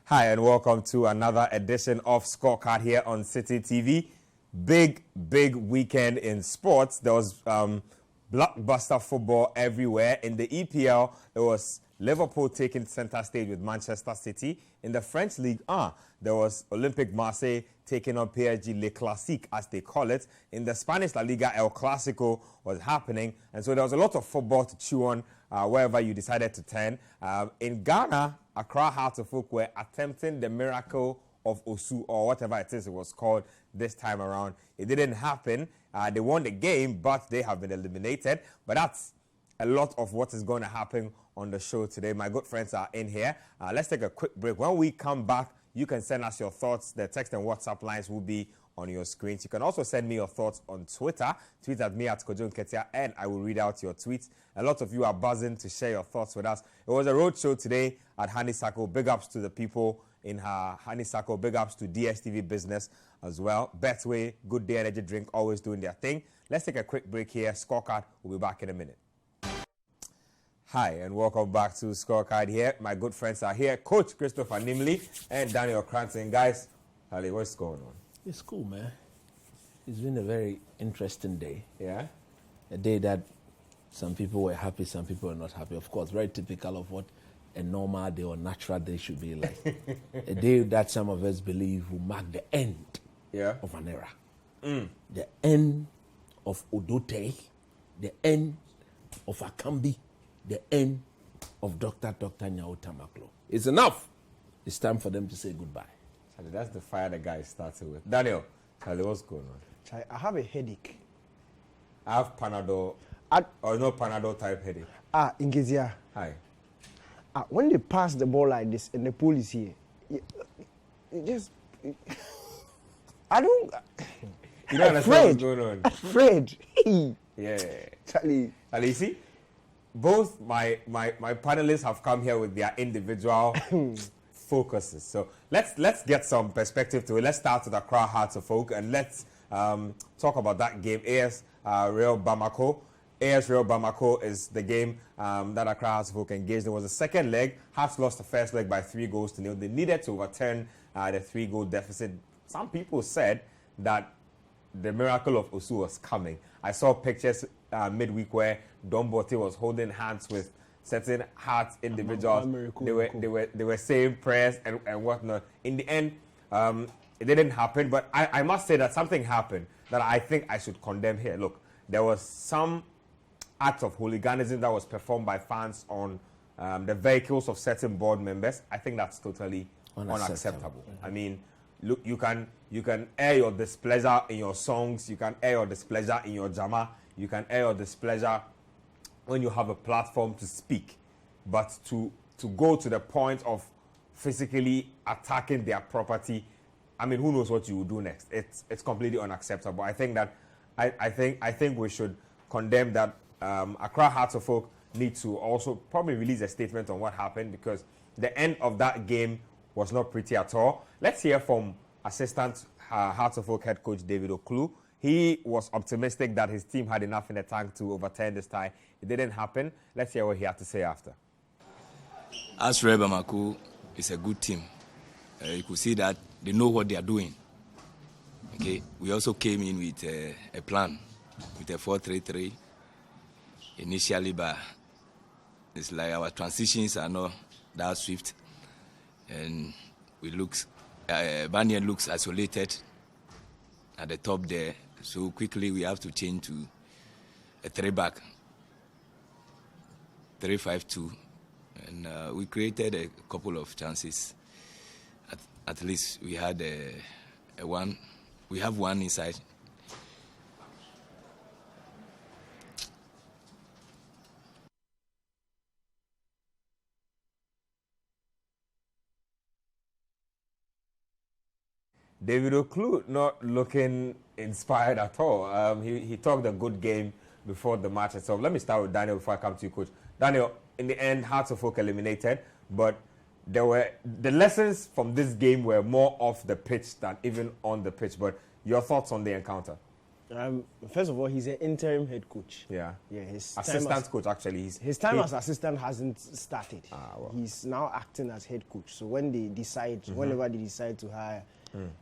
Hi, and welcome to another edition of Scorecard here on Citi TV. Big weekend in sports. There was blockbuster football everywhere. In the EPL, there was Liverpool taking center stage with Manchester City. In the French League, there was Olympique Marseille taking on PSG Le Classique, as they call it. In the Spanish La Liga, El Clasico was happening. And so there was a lot of football to chew on wherever you decided to turn. In Ghana, Accra Hearts of Oak were attempting the miracle of Osu, or whatever it is it was called this time around. It didn't happen. They won the game, but they have been eliminated. But that's a lot of what is going to happen on the show today. My good friends are in here. Let's take a quick break. When we come back, you can send us your thoughts. The text and WhatsApp lines will be on your screens. You can also send me your thoughts on Twitter. Tweet at me at Benjamin Nketsia, and I will read out your tweets. A lot of you are buzzing to share your thoughts with us. It was a road show today at Honeysuckle. Big ups to the people in her Honeysuckle. Big ups to DSTV Business as well. Betway, Good Day Energy Drink, always doing their thing. Let's take a quick break here. Scorecard, we'll be back in a minute. Hi, and welcome back to Scorecard here. My good friends are here. Coach Christopher Nimley and Daniel Koranteng. Guys, Ali, what's going on? It's cool, man. It's been a very interesting day. Yeah? A day that some people were happy, some people were not happy. Of course, very typical of what a normal day or natural day should be like. A day that some of us believe will mark the end of an era. The end of Odote, the end of Akambi, the end of Dr. Nyao Tamaklo. It's enough. It's time for them to say goodbye. Charlie, that's the fire the guy started with. Daniel, Charlie, what's going on? Charlie, I have a headache. I have Panadol, or no Panadol type headache. Nketsia. Hi. When they pass the ball like this and the pole is here, I don't... You don't understand what's going on? Afraid. Yeah. Charlie, you see, both my panelists have come here with their individual focuses. So let's get some perspective to it. Let's start with Accra Hearts of Oak, and let's talk about that game. AS Real Bamako. AS Real Bamako is the game that Accra Hearts of Oak engaged. It was the second leg. Hearts lost the first leg by 3-0. They needed to overturn the 3-goal deficit. Some people said that the miracle of Osu was coming. I saw pictures midweek where Don Bote was holding hands with certain Hearts individuals. They were saying prayers and whatnot. In the end, it didn't happen. But I must say that something happened that I think I should condemn here. Look, there was some act of hooliganism that was performed by fans on the vehicles of certain board members. I think that's totally unacceptable. I mean, look, you can air your displeasure in your songs. You can air your displeasure in your drama. You can air your displeasure when you have a platform to speak. But to go to the point of physically attacking their property, I mean, who knows what you will do next? It's completely unacceptable. I think that I think we should condemn that. Accra Hearts of Oak need to also probably release a statement on what happened, because the end of that game was not pretty at all. Let's hear from assistant Hearts of Oak head coach David Oklu. He was optimistic that his team had enough in the tank to overturn this tie. It didn't happen. Let's hear what he had to say after. AS Real Bamako is a good team. You could see that they know what they are doing. Okay, we also came in with a plan, with a 4-3-3 initially, but it's like our transitions are not that swift, and Banyan looks isolated at the top there. So quickly we have to change to a 3-back, 3-5-2, and we created a couple of chances. At least we had a one. We have one inside. David Oklu not looking inspired at all. He talked a good game before the match itself. Let me start with Daniel before I come to you, Coach. Daniel, in the end, Hearts of Oak eliminated, but the lessons from this game were more off the pitch than even on the pitch. But your thoughts on the encounter? First of all, he's an interim head coach. Yeah. Yeah, his assistant coach actually. His time as assistant hasn't started. Well. He's now acting as head coach. So when they decide, whenever they decide to hire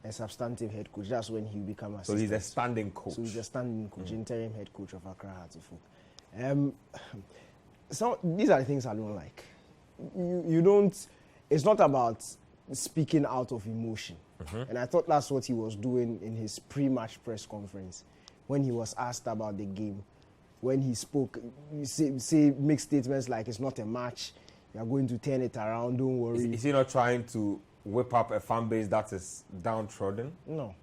a substantive head coach, that's when he become assistant. So he's a standing coach. So he's a standing coach, interim head coach of Accra Hearts of Oak. So these are the things I don't like. You don't. It's not about speaking out of emotion. And I thought that's what he was doing in his pre-match press conference when he was asked about the game. When he spoke, make statements like it's not a match, you are going to turn it around, don't worry. Is he not trying to whip up a fan base that is downtrodden? No.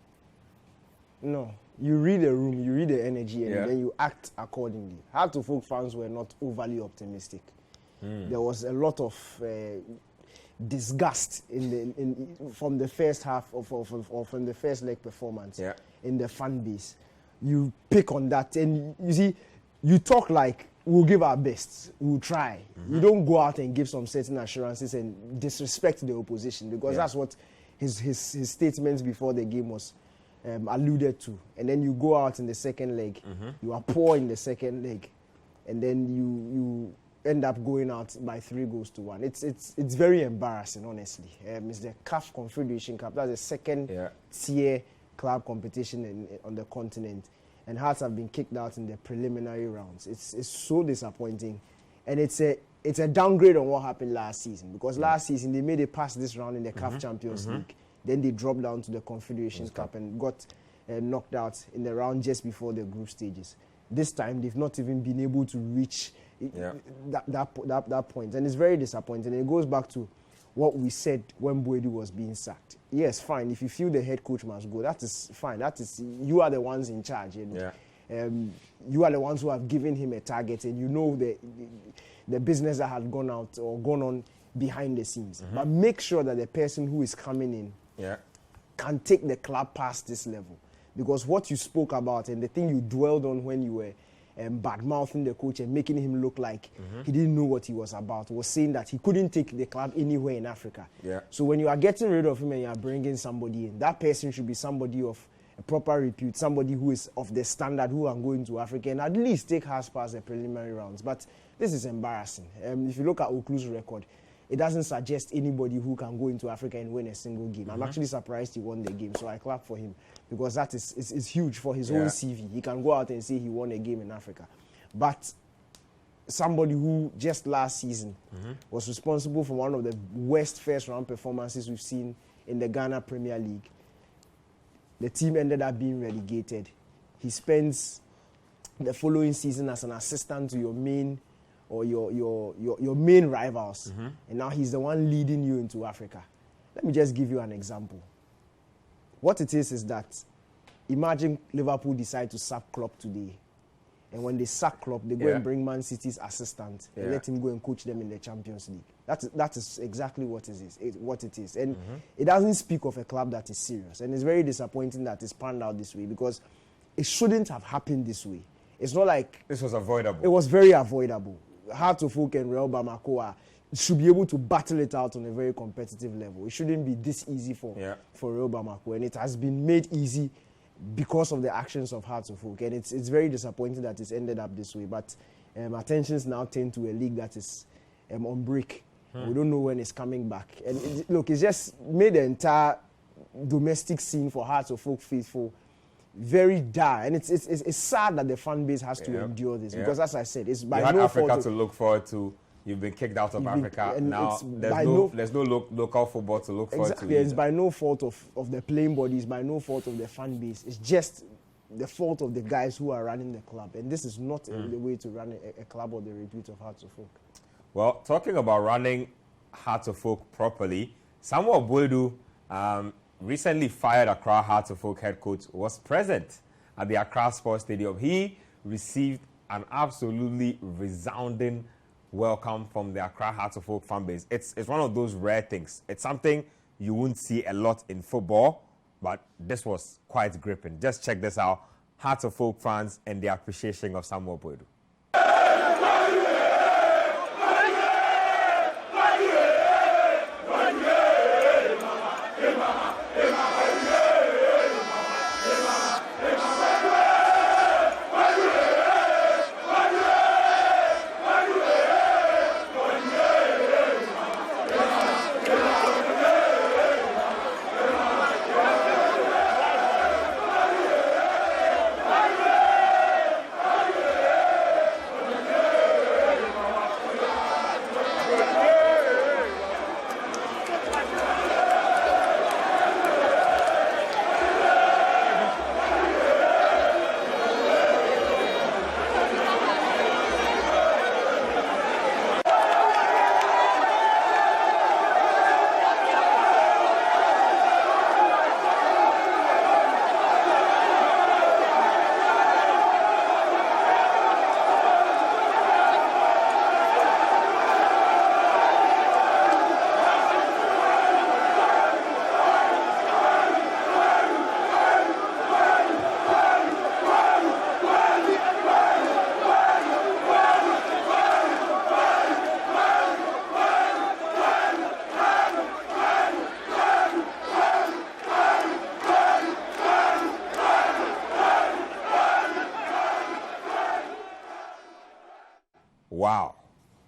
You read the room, you read the energy, and Yeah. then you act accordingly. Heart of Oak fans were not overly optimistic. There was a lot of disgust from the first half or from the first leg performance in the fan base. You pick on that, and you see, you talk like we'll give our best, we'll try. You don't go out and give some certain assurances and disrespect the opposition, because that's what his statements before the game was alluded to. And then you go out in the second leg, you are poor in the second leg, and then you end up going out by 3-1. It's very embarrassing, honestly. It's the CAF Confederation Cup. That's the second tier club competition on the continent, and Hearts have been kicked out in the preliminary rounds. It's so disappointing, and it's a downgrade on what happened last season, because last season they made it past this round in the CAF Champions League. Then they dropped down to the Confederation Cup and got knocked out in the round just before the group stages. This time they've not even been able to reach that point, and it's very disappointing. And it goes back to what we said when Boedi was being sacked. Yes, fine. If you feel the head coach must go, that is fine. That is, you are the ones in charge, and you are the ones who have given him a target, and you know the business that had gone out or gone on behind the scenes. But make sure that the person who is coming in can take the club past this level, because what you spoke about and the thing you dwelled on when you were bad-mouthing the coach and making him look like he didn't know what he was about, was saying that he couldn't take the club anywhere in Africa. So when you are getting rid of him and you are bringing somebody in, that person should be somebody of a proper repute, somebody who is of the standard, who are going to Africa and at least take Hearts past the preliminary rounds. But this is embarrassing. If you look at Oklu's record, it doesn't suggest anybody who can go into Africa and win a single game. I'm actually surprised he won the game, so I clap for him, because that is huge for his own CV. He can go out and say he won a game in Africa. But somebody who just last season was responsible for one of the worst first-round performances we've seen in the Ghana Premier League. The team ended up being relegated. He spends the following season as an assistant to your main main rivals, and now he's the one leading you into Africa. Let me just give you an example. What it is that, imagine Liverpool decide to sack Klopp today, and when they sack Klopp, they go and bring Man City's assistant and let him go and coach them in the Champions League. That is exactly what it is. And it doesn't speak of a club that is serious, and it's very disappointing that it's panned out this way, because it shouldn't have happened this way. It's not like this was avoidable. It was very avoidable. Hearts of Oak and Real Bamako should be able to battle it out on a very competitive level. It shouldn't be this easy for Real Bamako, and it has been made easy because of the actions of Hearts of Oak, and it's very disappointing that it's ended up this way. But attentions now tend to a league that is on break. We don't know when it's coming back, and it's just made the entire domestic scene for Hearts of Oak faithful very dire, and it's sad that the fan base has to endure this, because, as I said, it's by no fault. You had Africa to look forward to. You've been kicked out of Africa. Now there's no local football to look forward to. It's by no fault of the playing bodies, by no fault of the fan base. It's just the fault of the guys who are running the club, and this is not the way to run a club or the repute of Hearts of Oak. Well, talking about running Hearts of Oak properly, Samuel Boedu, recently fired Accra Hearts of Oak head coach, was present at the Accra Sports Stadium. He received an absolutely resounding welcome from the Accra Hearts of Oak fan base. It's one of those rare things. It's something you won't see a lot in football, but this was quite gripping. Just check this out. Hearts of Oak fans and the appreciation of Samuel Boedu.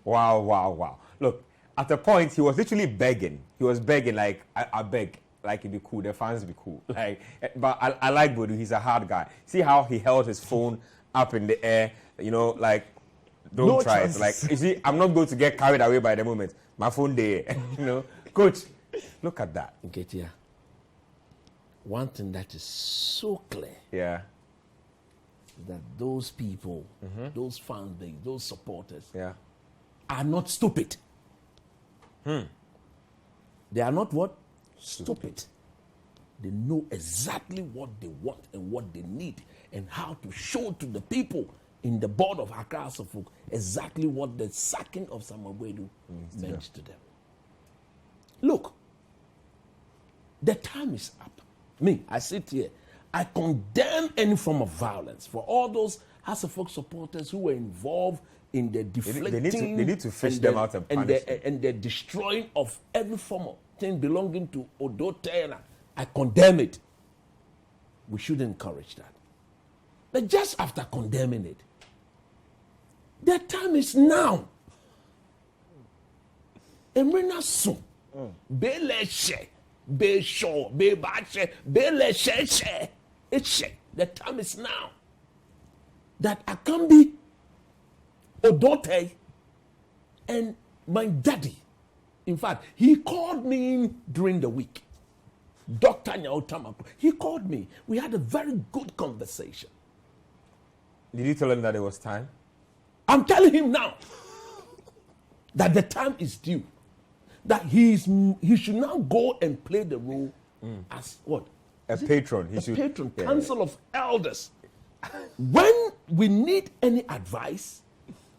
Wow. Look, at a point, he was literally begging. He was begging, like, I beg, like, it'd be cool, the fans be cool. Like, but I like Bodu, he's a hard guy. See how he held his phone up in the air, you know, like, don't try it. Like, you see, I'm not going to get carried away by the moment. My phone there, you know. Coach, look at that. Nketsia, one thing that is so clear. Yeah. That those people, those fans, those supporters, are not stupid. They are not what? Stupid. They know exactly what they want and what they need and how to show to the people in the board of Accra Asafok exactly what the sacking of Samuel Gwedu meant to them. Look, the time is up. Me, I sit here. I condemn any form of violence for all those Asafok supporters who were involved in the deflecting. They need to fish them out and punish them. And the destroying of every form of thing belonging to Odote. I condemn it. We should encourage that. But just after condemning it, the time is now. Emrena soon. Be leshe, be show, be bache, be leshe. The time is now. That Akambi, Odote, and my daddy, in fact, he called me during the week. Dr. Nyaotamako, he called me. We had a very good conversation. Did you tell him that it was time? I'm telling him now that the time is due. That he should now go and play the role as what? A patron. Patron, council of elders. When we need any advice,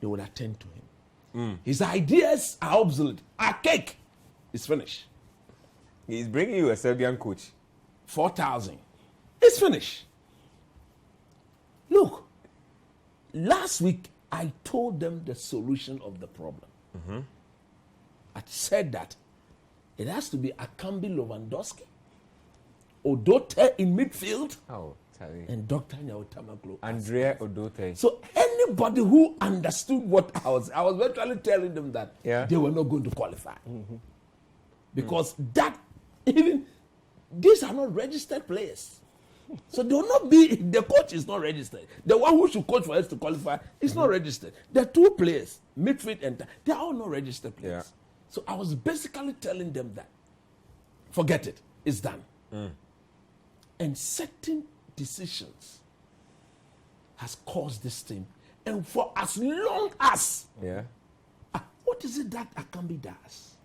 they would attend to him. His ideas are obsolete. Our cake is finished. He's bringing you a Serbian coach. 4,000. It's finished. Look, last week I told them the solution of the problem. I said that it has to be Akambi Lewandowski, Odote in midfield, and Dr. Nyaotamako. Andrea Odote. So anybody who understood what I was virtually telling them that they were not going to qualify. Because that, even, these are not registered players. So they will not be, the coach is not registered. The one who should coach for us to qualify is not registered. The two players, midfield and they are all not registered players. So I was basically telling them that, forget it, it's done. And certain decisions has caused this thing. And for as long as, what is it that Akambi does?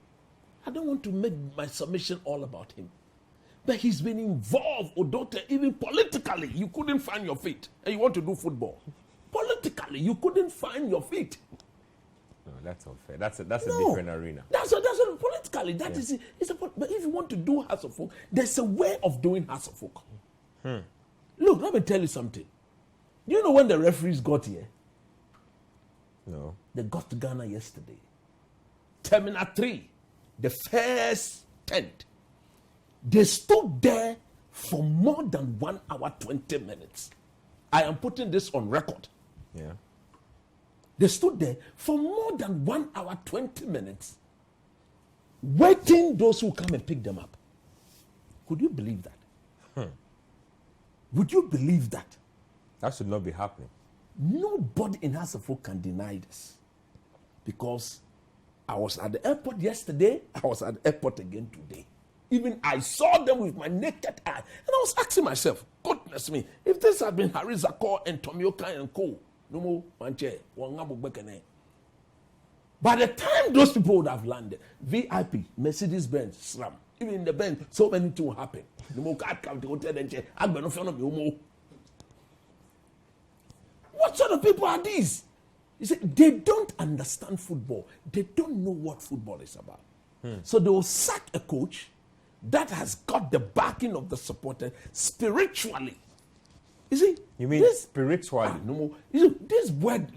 I don't want to make my submission all about him. But he's been involved, Odote, even politically. You couldn't find your feet. And you want to do football. Politically, you couldn't find your feet. No, that's unfair. That's a different arena. That's politically. That is it. But if you want to do House of Folk, there's a way of doing House of Folk. Look, let me tell you something. Do you know when the referees got here? No. They got to Ghana yesterday. Terminal 3, the first tent. They stood there for more than 1 hour, 20 minutes. I am putting this on record. They stood there for more than 1 hour, 20 minutes, waiting those who come and pick them up. Could you believe that? Would you believe that? That should not be happening. Nobody in House of Folk can deny this. Because I was at the airport yesterday, I was at the airport again today. Even I saw them with my naked eye. And I was asking myself, goodness me, if this had been Harry Zakor and Tomioka and Co., no more manche, by the time those people would have landed, VIP, Mercedes-Benz, SRAM, even in the Benz, so many things will happen. No more card come to hotel and check. What sort of people are these? You see, they don't understand football. They don't know what football is about. So they will sack a coach that has got the backing of the supporter spiritually. You see? You mean this, spiritually? No more. You see, this word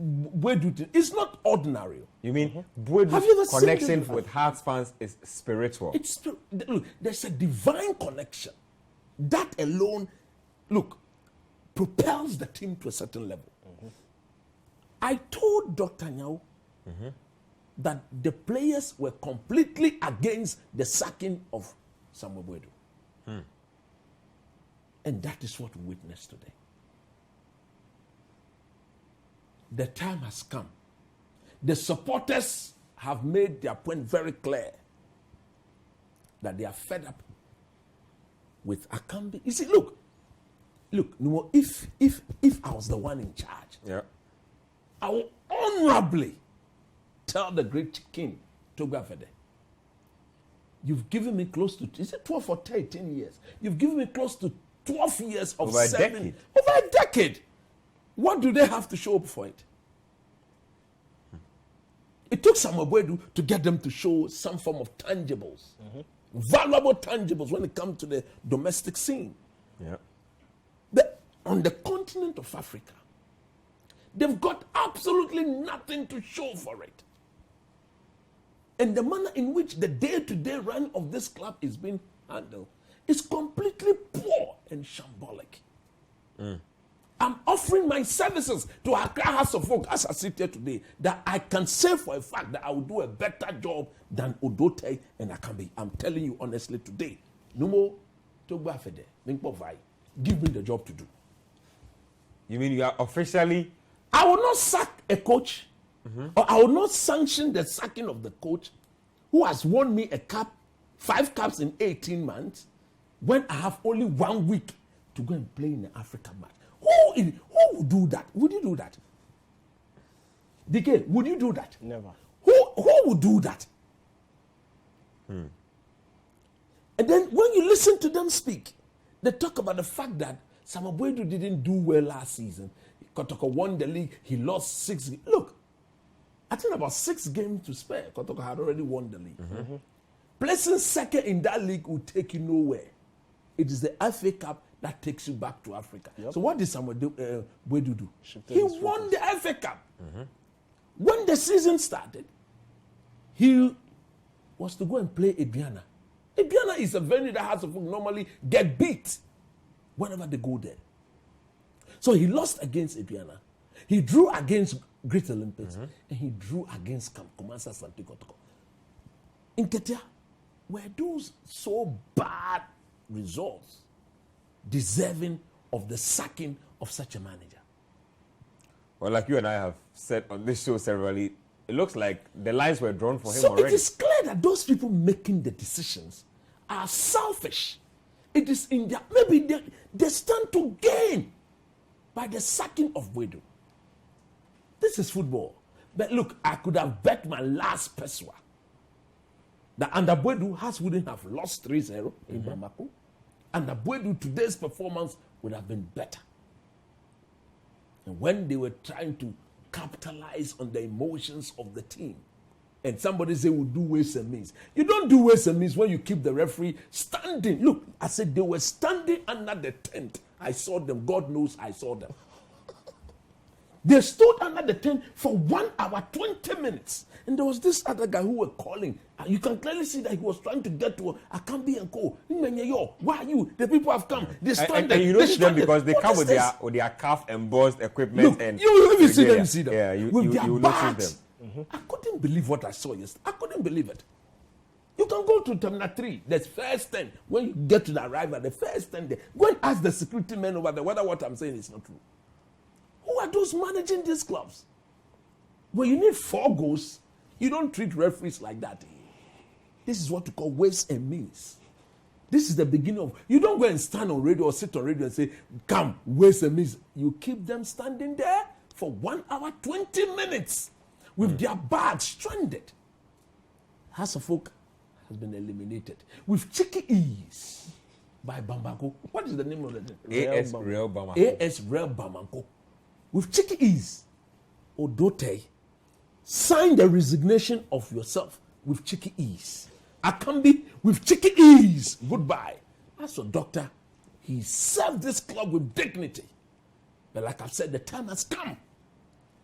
is not ordinary. You mean Bwedu's connection with Hearts fans is spiritual? Look, there's a divine connection. That alone, look, propels the team to a certain level. I told Dr. Nyao that the players were completely against the sacking of Samuel Boadu. And that is what we witnessed today. The time has come. The supporters have made their point very clear that they are fed up with Akambi. You see, look, Numo, if I was the one in charge, I will honorably tell the great king, Togafede, you've given me close to, is it 12 or 13 years? You've given me close to 12 years of over a decade. Over a decade. What do they have to show up for it? It took Samuel Boadu to get them to show some form of tangibles, valuable tangibles when it comes to the domestic scene. On the continent of Africa, they've got absolutely nothing to show for it. And the manner in which the day-to-day run of this club is being handled is completely poor and shambolic. I'm offering my services to Accra House of Folk as I sit here today that I can say for a fact that I will do a better job than Odote and Akambi. I'm telling you honestly today. No more Togbafede, Ninkpovai. Give me the job to do. You mean you are officially? I will not sack a coach, or I will not sanction the sacking of the coach who has won me a cup, 5 cups in 18 months, when I have only 1 week to go and play in an African match. Who would do that? Would you do that? DK, would you do that? Never. Who would do that? And then when you listen to them speak, they talk about the fact that Samuel Boadu didn't do well last season. Kotoko won the league. He lost 6. Look, I think about 6 games to spare. Kotoko had already won the league. Placing second in that league will take you nowhere. It is the FA Cup that takes you back to Africa. So what did Samuel Boadu do? He won the FA Cup. When the season started, he was to go and play Aduana. Aduana is a venue that has to normally get beat whenever they go there. So he lost against Aduana. He drew against Great Olympics. And he drew against Komasa Santikotoko. Nketsia, were those so bad results deserving of the sacking of such a manager? Well, like you and I have said on this show severally, it looks like the lines were drawn for him so already. It is clear that those people making the decisions are selfish. It is in their, maybe they stand to gain by the sacking of Boadu. This is football. But look, I could have bet my last peswa that under Boadu, Hearts wouldn't have lost 3-0 in Bamako. Under Boadu, today's performance would have been better. And when they were trying to capitalize on the emotions of the team, and somebody say we'll do ways and means. You don't do ways and means when you keep the referee standing. Look, I said they were standing under the tent. I saw them. God knows I saw them. They stood under the tent for 1 hour, 20 minutes. And there was this other guy who were calling. You can clearly see that he was trying to get to Akambi and Co. Why are you? The people have come. They stand and you notice them because they come with their CAF embossed equipment. Look, and if you see them, you see them. Yeah, you with their notice them. I couldn't believe what I saw yesterday. I couldn't believe it. You can go to Terminal 3, the first 10. When you get to the arrival, the first 10 there. Go and ask the security men over there whether what I'm saying is not true. Who are those managing these clubs? When you need 4 goals, you don't treat referees like that. This is what you call ways and means. This is the beginning of... You don't go and stand on radio or sit on radio and say, come, ways and means. You keep them standing there for 1 hour, 20 minutes with their bags stranded. House of Folk has been eliminated with cheeky ease by Bamako. What is the name of the team? AS Real Bamako. AS Real Bamako. With cheeky ease. Odote, sign the resignation of yourself with cheeky ease. Akambi, with cheeky ease. Goodbye. As a doctor, he served this club with dignity. But like I've said, the time has come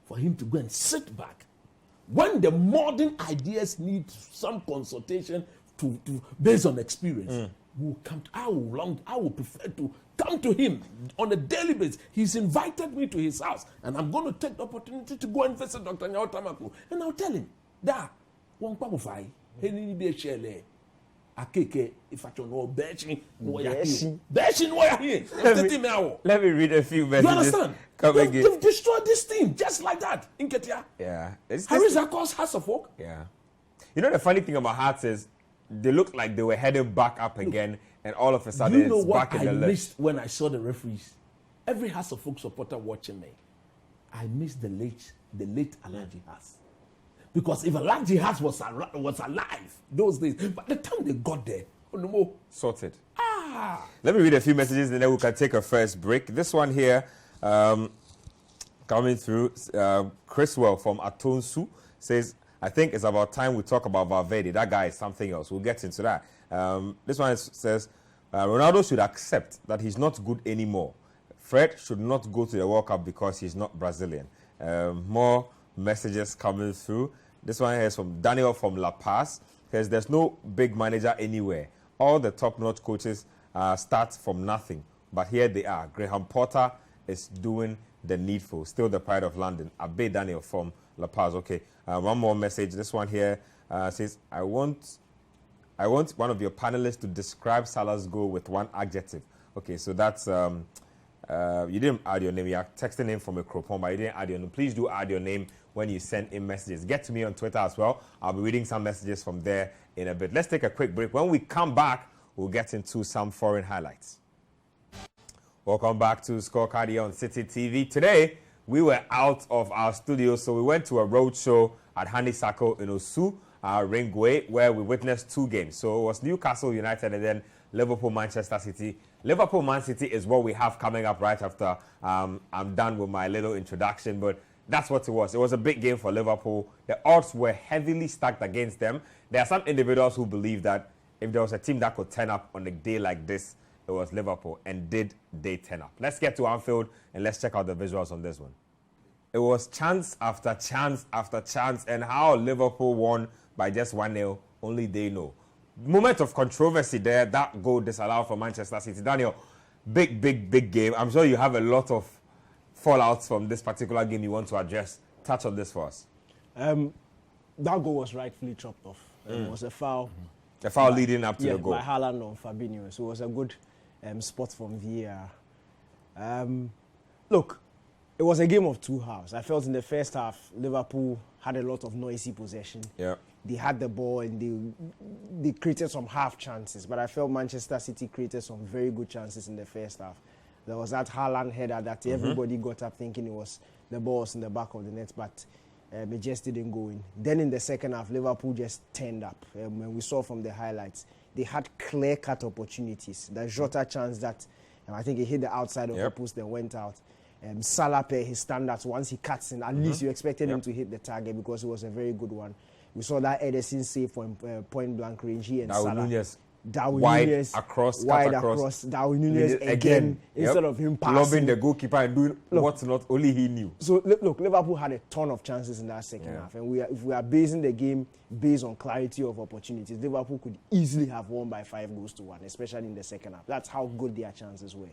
for him to go and sit back. When the modern ideas need some consultation to based on experience, will come. I will prefer to come to him on a daily basis. He's invited me to his house, and I'm going to take the opportunity to go and visit Dr. Nyao, and I'll tell him that one pamufai, any be shele, akeke, if I don't know, Beshin, let me read a few messages. You understand? They've destroyed this team just like that. Nketsia. Yeah. Harry's across Hearts of Oak. Yeah. You know the funny thing about Hearts is they look like they were heading back up again, and all of a sudden it's back in the list. I missed when I saw the referees? Every Hearts of Oak supporter watching me, I missed the late Alhaji Hearts. Because if Alhaji Hearts was alive those days, by the time they got there, no more. Sorted. Let me read a few messages and then we can take a first break. This one here, coming through, Chriswell from Atonsu says, I think it's about time we talk about Valverde. That guy is something else. We'll get into that. This one says, Ronaldo should accept that he's not good anymore. Fred should not go to the World Cup because he's not Brazilian. More messages coming through. This one here is from Daniel from La Paz. Says, there's no big manager anywhere. All the top-notch coaches start from nothing. But here they are. Graham Potter is doing the needful. Still the pride of London. Abe Daniel from La Paz. Okay. One more message. This one here says, I want one of your panelists to describe Salah's goal with one adjective. Okay, so that's you didn't add your name. You are texting in from a Cropon, but you didn't add your name. Please do add your name when you send in messages. Get to me on Twitter as well. I'll be reading some messages from there in a bit. Let's take a quick break. When we come back, we'll get into some foreign highlights. Welcome back to Scorecard here on Citi TV. Today, we were out of our studio, so we went to a road show at Honeysuckle in Osu, Ringway, where we witnessed two games. So it was Newcastle United and then Liverpool, Manchester City. Liverpool, Man City is what we have coming up right after I'm done with my little introduction, but that's what it was. It was a big game for Liverpool. The odds were heavily stacked against them. There are some individuals who believe that if there was a team that could turn up on a day like this, it was Liverpool. And did they turn up? Let's get to Anfield and let's check out the visuals on this one. It was chance after chance after chance, and how Liverpool won by just 1-0, only they know. Moment of controversy there, that goal disallowed for Manchester City. Daniel, big game. I'm sure you have a lot of fallouts from this particular game you want to address. Touch on this for us. That goal was rightfully chopped off. It was a foul. A foul leading up to the goal. By Haaland on Fabinho. So it was a good spot from VAR. Look, it was a game of two halves. I felt in the first half, Liverpool had a lot of noisy possession. Yeah. They had the ball and they created some half chances. But I felt Manchester City created some very good chances in the first half. There was that Haaland header that everybody got up thinking the ball was in the back of the net, but it just didn't go in. Then in the second half, Liverpool just turned up. When we saw from the highlights, they had clear-cut opportunities. The Jota chance that I think he hit the outside of the post and went out. Salah, per his standards, once he cuts in, at least you expected him to hit the target because it was a very good one. We saw that Ederson save from point-blank range. He and Salah. Wide across, Darwin Núñez again instead of him passing. Lobbing the goalkeeper and doing what not only he knew. So, look, Liverpool had a ton of chances in that second half. And if we are basing the game based on clarity of opportunities, Liverpool could easily have won by 5-1, especially in the second half. That's how good their chances were.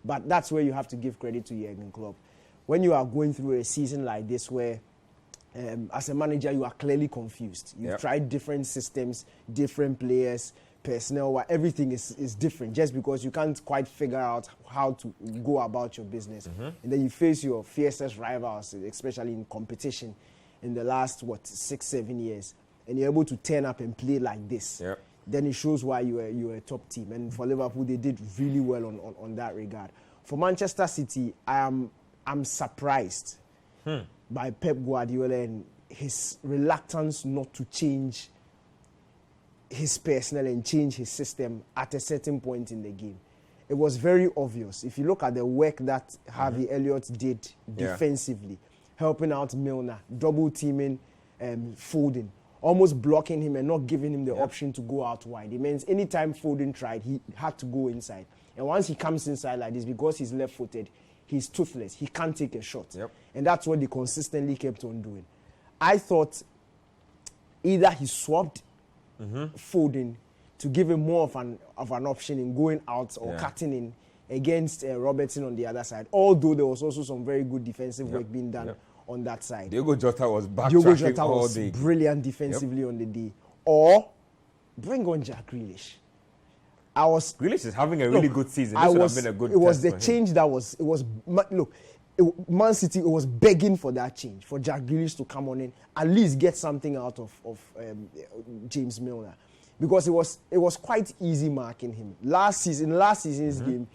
But that's where you have to give credit to Jurgen Klopp. When you are going through a season like this where as a manager you are clearly confused. You've tried different systems, different players, personnel, everything is different just because you can't quite figure out how to go about your business. And then you face your fiercest rivals, especially in competition in the last, 6-7 years. And you're able to turn up and play like this. Then it shows why you're a top team. And for Liverpool, they did really well on that regard. For Manchester City, I'm surprised by Pep Guardiola and his reluctance not to change his personnel and change his system at a certain point in the game. It was very obvious. If you look at the work that Harvey Elliott did defensively, helping out Milner, double teaming Foden, almost blocking him and not giving him the option to go out wide. It means anytime Foden tried, he had to go inside. And once he comes inside like this, because he's left-footed, he's toothless. He can't take a shot. And that's what they consistently kept on doing. I thought either he swapped Foden to give him more of an option in going out or cutting in against Robertson on the other side. Although there was also some very good defensive work being done on that side. Diogo Jota was backtracking all day. Brilliant defensively on the day. Or bring on Jack Grealish. Grealish is having a really good season. This would have been a good It was the test for change that was. Man City was begging for that change, for Jack Grealish to come on in, at least get something out of James Milner, because it was quite easy marking him. Last season's game,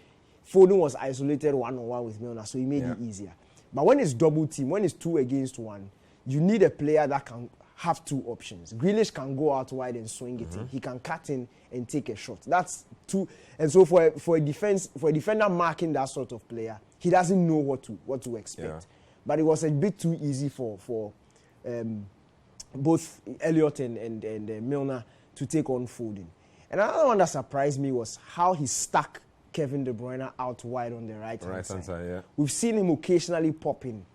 Foden was isolated one-on-one with Milner, so he made it easier. But when it's double team, when it's 2 against 1, you need a player that can have 2 options. Grealish can go out wide and swing it in. He can cut in and take a shot. That's 2. And so for a defender marking that sort of player, he doesn't know what to expect. Yeah. But it was a bit too easy for both Elliott and Milner to take on Foden. And another one that surprised me was how he stuck Kevin De Bruyne out wide on the right-hand side. Yeah. We've seen him occasionally pop in,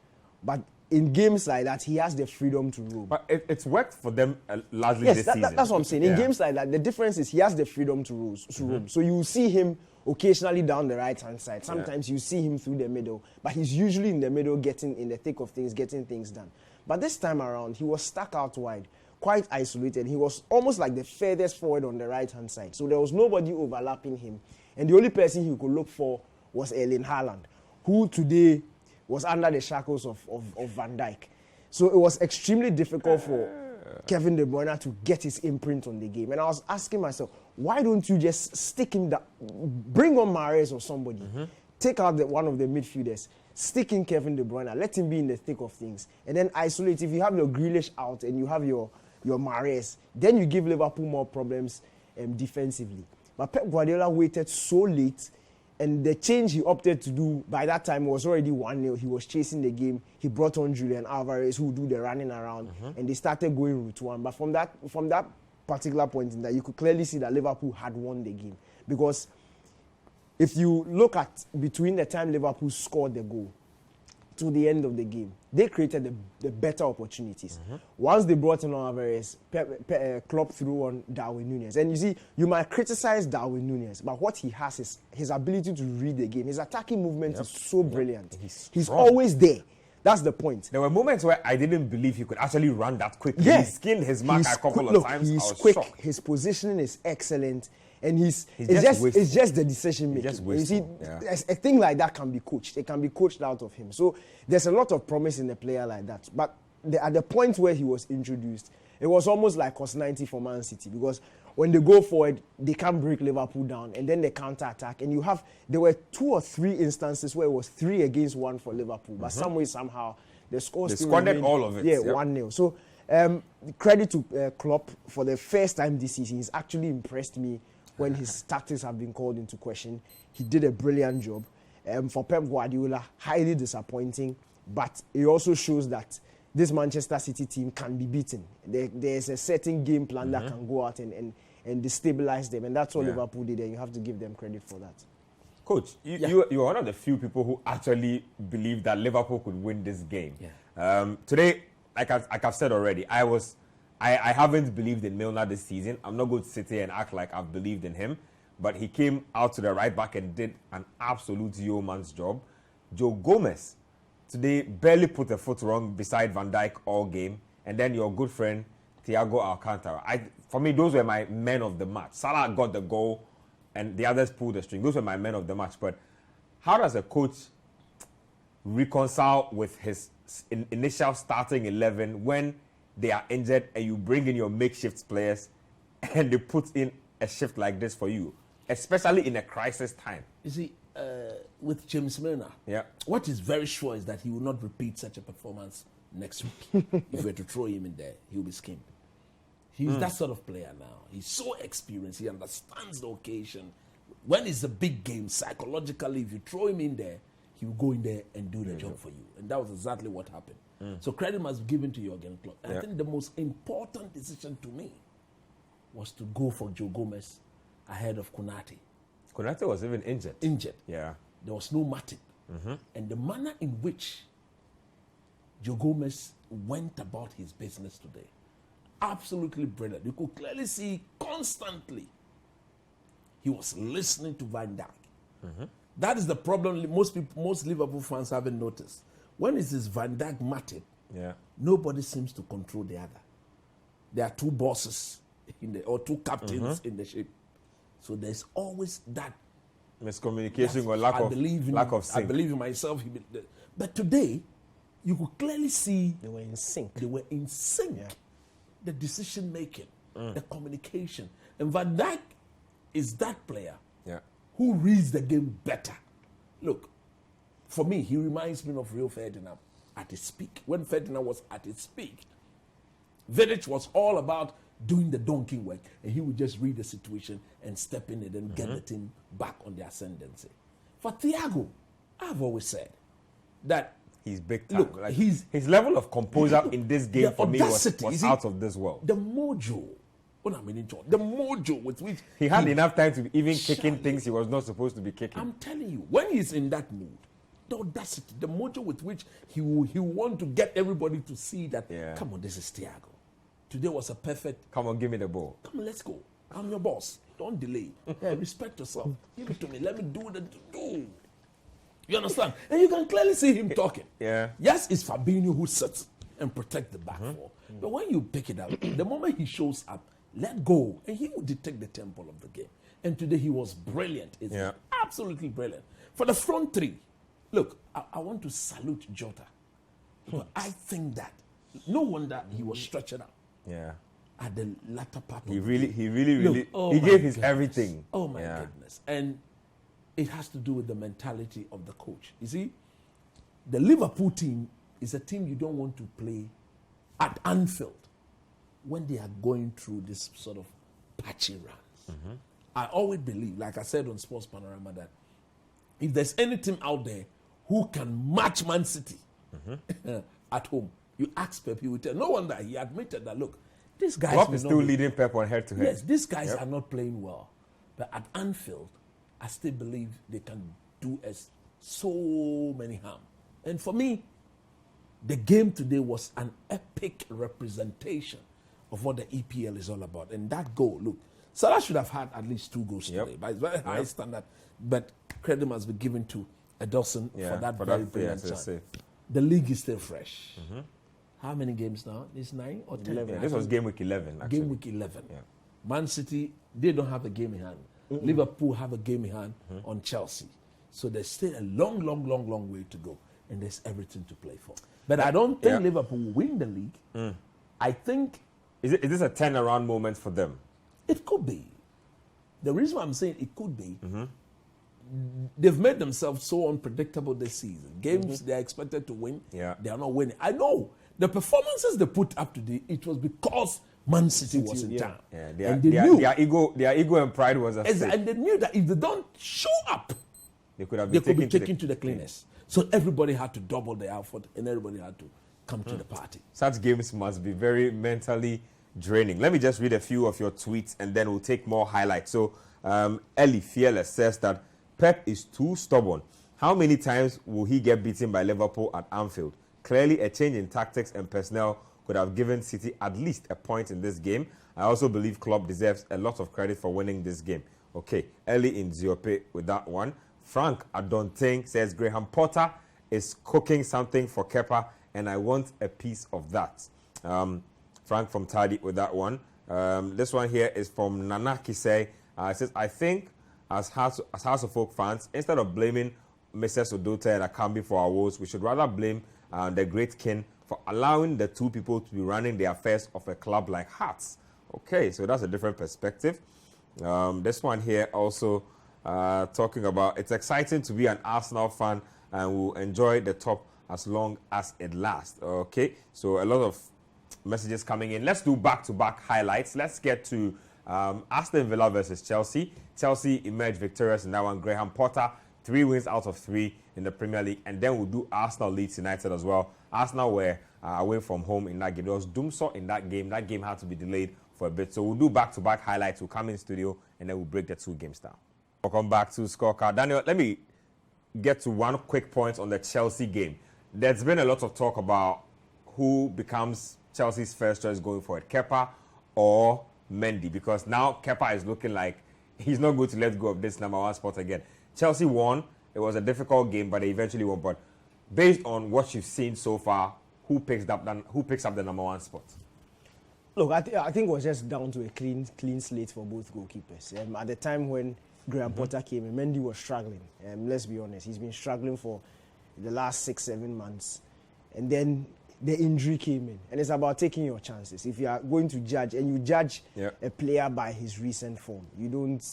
but in games like that, he has the freedom to roam. But it's worked for them largely this season. That's what I'm saying. In games like that, the difference is he has the freedom to roam. So you see him occasionally down the right-hand side. Sometimes you see him through the middle, but he's usually in the middle, getting in the thick of things, getting things done. But this time around, he was stuck out wide, quite isolated. He was almost like the furthest forward on the right-hand side. So there was nobody overlapping him. And the only person he could look for was Erling Haaland, who today was under the shackles of Van Dijk. So it was extremely difficult for Kevin De Bruyne to get his imprint on the game. And I was asking myself, why don't you just stick him down, bring on Mahrez or somebody, take out one of the midfielders, stick in Kevin De Bruyne, let him be in the thick of things, and then isolate. If you have your Grealish out and you have your Mahrez, then you give Liverpool more problems defensively. But Pep Guardiola waited so late, and the change he opted to do by that time was already 1-0. He was chasing the game. He brought on Julian Alvarez, who would do the running around, and they started going route 1. But from that particular point in that, you could clearly see that Liverpool had won the game, because if you look at between the time Liverpool scored the goal to the end of the game, they created the better opportunities. Once they brought in Alvarez, Klopp threw on Darwin Núñez. And you see, you might criticize Darwin Núñez, but what he has is his ability to read the game. His attacking movement is so brilliant. He's always there. That's the point. There were moments where I didn't believe he could actually run that quickly. He skinned his mark a couple of times. He's quick. Shocked. His positioning is excellent. And it's just the decision making. You see, a thing like that can be coached. It can be coached out of him. So there's a lot of promise in a player like that. But at the point where he was introduced, it was almost like cost 90 for Man City, because when they go forward, they can't break Liverpool down, and then they counter attack. And there were 2 or 3 instances where it was 3 against 1 for Liverpool. But somehow the score still squandered all of it. Yeah, 1-0. So credit to Klopp for the first time this season. He's actually impressed me. When his tactics have been called into question, he did a brilliant job. For Pep Guardiola, highly disappointing, but it also shows that this Manchester City team can be beaten. There's a certain game plan that can go out and destabilize them, and that's what Liverpool did, and you have to give them credit for that. Coach, you're one of the few people who actually believe that Liverpool could win this game. Today, like I've said already, I haven't believed in Milner this season. I'm not going to sit here and act like I've believed in him. But he came out to the right back and did an absolute yeoman's job. Joe Gomez today barely put a foot wrong beside Van Dijk all game. And then your good friend, Thiago Alcantara. For me, those were my men of the match. Salah got the goal and the others pulled the string. Those were my men of the match. But how does a coach reconcile with his initial starting 11 when they are injured and you bring in your makeshift players and they put in a shift like this for you, especially in a crisis time? You see, with James Milner, what is very sure is that he will not repeat such a performance next week. If we were to throw him in there, he will be skimmed. He's that sort of player now. He's so experienced. He understands the occasion. When it's a big game, psychologically, if you throw him in there, he will go in there and do the job for you. And that was exactly what happened. So credit must be given to Jurgen Klopp. I think the most important decision to me was to go for Joe Gomez ahead of Konate. Konate was even injured. Yeah. There was no Matip. And the manner in which Joe Gomez went about his business today, absolutely brilliant. You could clearly see constantly He was listening to Van Dijk. That is the problem most Liverpool fans haven't noticed. When it is Van Dijk matted, nobody seems to control the other. There are two bosses or two captains in the ship. So there's always that miscommunication or lack of sync. I believe in myself. But today, you could clearly see They were in sync. Yeah. The decision making, the communication. And Van Dijk is that player who reads the game better. Look, for me, he reminds me of Rio Ferdinand at his peak. When Ferdinand was at his peak, Vidic was all about doing the donkey work, and he would just read the situation and step in it and get the team back on the ascendancy. For Thiago, I've always said that he's big time. Look, his level of composure in this game for me was out of this world. The mojo, the mojo with which he had enough time to even kicking things he was not supposed to be kicking. I'm telling you, when he's in that mood, the audacity, the mojo with which he will want to get everybody to see that, come on, this is Thiago. Today was a perfect... Come on, give me the ball. Come on, let's go. I'm your boss. Don't delay. Respect yourself. Give it to me. Let me do the do. You understand? And you can clearly see him talking. Yes, it's Fabinho who sits and protects the back four. But when you pick it up, the moment he shows up, let go, and he will detect the tempo of the game. And today he was brilliant. It's absolutely brilliant. For the front three, look, I want to salute Jota. But I think that no wonder he was stretched out. At the latter part he of really Look, he gave his everything. Oh my goodness. And it has to do with the mentality of the coach. You see, the Liverpool team is a team you don't want to play at Anfield when they are going through this sort of patchy runs. I always believe, like I said on Sports Panorama, that if there's any team out there who can match Man City at home, you ask Pep, he will tell. No wonder he admitted that, look, these guys... Klopp is still leading Pep on head-to-head. Yes, these guys are not playing well. But at Anfield, I still believe they can do us so many harm. And for me, the game today was an epic representation of what the EPL is all about. And that goal, look, Salah should have had at least 2 goals today. But it's very high standard. But credit must be given to Ederson for that very brilliant chance. The league is still fresh. How many games now? It's 9 or 10? 11. This was game week 11, actually. Game week 11. Man City, they don't have a game in hand. Liverpool have a game in hand on Chelsea. So there's still a long way to go. And there's everything to play for. But I don't think Liverpool will win the league. I think... Is this a turnaround moment for them? It could be. The reason why I'm saying it could be, they've made themselves so unpredictable this season. Games they're expected to win, they are not winning. I know. The performances they put up today, it was because Man City was in town. And they knew their ego and pride was at stake. And they knew that if they don't show up, they could be taken to the cleaners. So everybody had to double their effort and everybody had to come to the party. Such games must be very mentally draining. Let me just read a few of your tweets and then we'll take more highlights. So Ellie Fearless says that Pep is too stubborn. How many times will he get beaten by Liverpool at Anfield? Clearly, a change in tactics and personnel could have given City at least a point in this game. I also believe Klopp deserves a lot of credit for winning this game. Okay, Ellie in Ziope with that one. Frank Adonting says Graham Potter is cooking something for Kepa, and I want a piece of that. Frank from Tadi with that one. This one here is from Nanaki Say. It says, I think as House of Folk fans, instead of blaming Mrs. Odote and Akambi for our woes, we should rather blame the great king for allowing the two people to be running the affairs of a club like Hearts. Okay, so that's a different perspective. This one here also talking about it's exciting to be an Arsenal fan and we'll enjoy the top as long as it lasts. Okay, so a lot of messages coming in. Let's do back-to-back highlights. Let's get to Aston Villa versus Chelsea. Chelsea emerged victorious in that one. Graham Potter, 3 wins out of 3 in the Premier League. And then we'll do Arsenal Leeds United as well. Arsenal were away from home in that game. There was doomsaw in that game. That game had to be delayed for a bit. So we'll do back-to-back highlights. We'll come in studio and then we'll break the 2 games down. Welcome back to Scorecard. Daniel, let me get to one quick point on the Chelsea game. There's been a lot of talk about who becomes Chelsea's first choice going forward, Kepa or Mendy, because now Kepa is looking like he's not going to let go of this number 1 spot again. Chelsea won. It was a difficult game, but they eventually won. But based on what you've seen so far, who picks up the number 1 spot? Look, I think it was just down to a clean slate for both goalkeepers. At the time when Graham Potter came in, Mendy was struggling. Let's be honest, he's been struggling for the last 6-7 months. And then the injury came in. And it's about taking your chances. If you are going to judge, and you judge a player by his recent form, you don't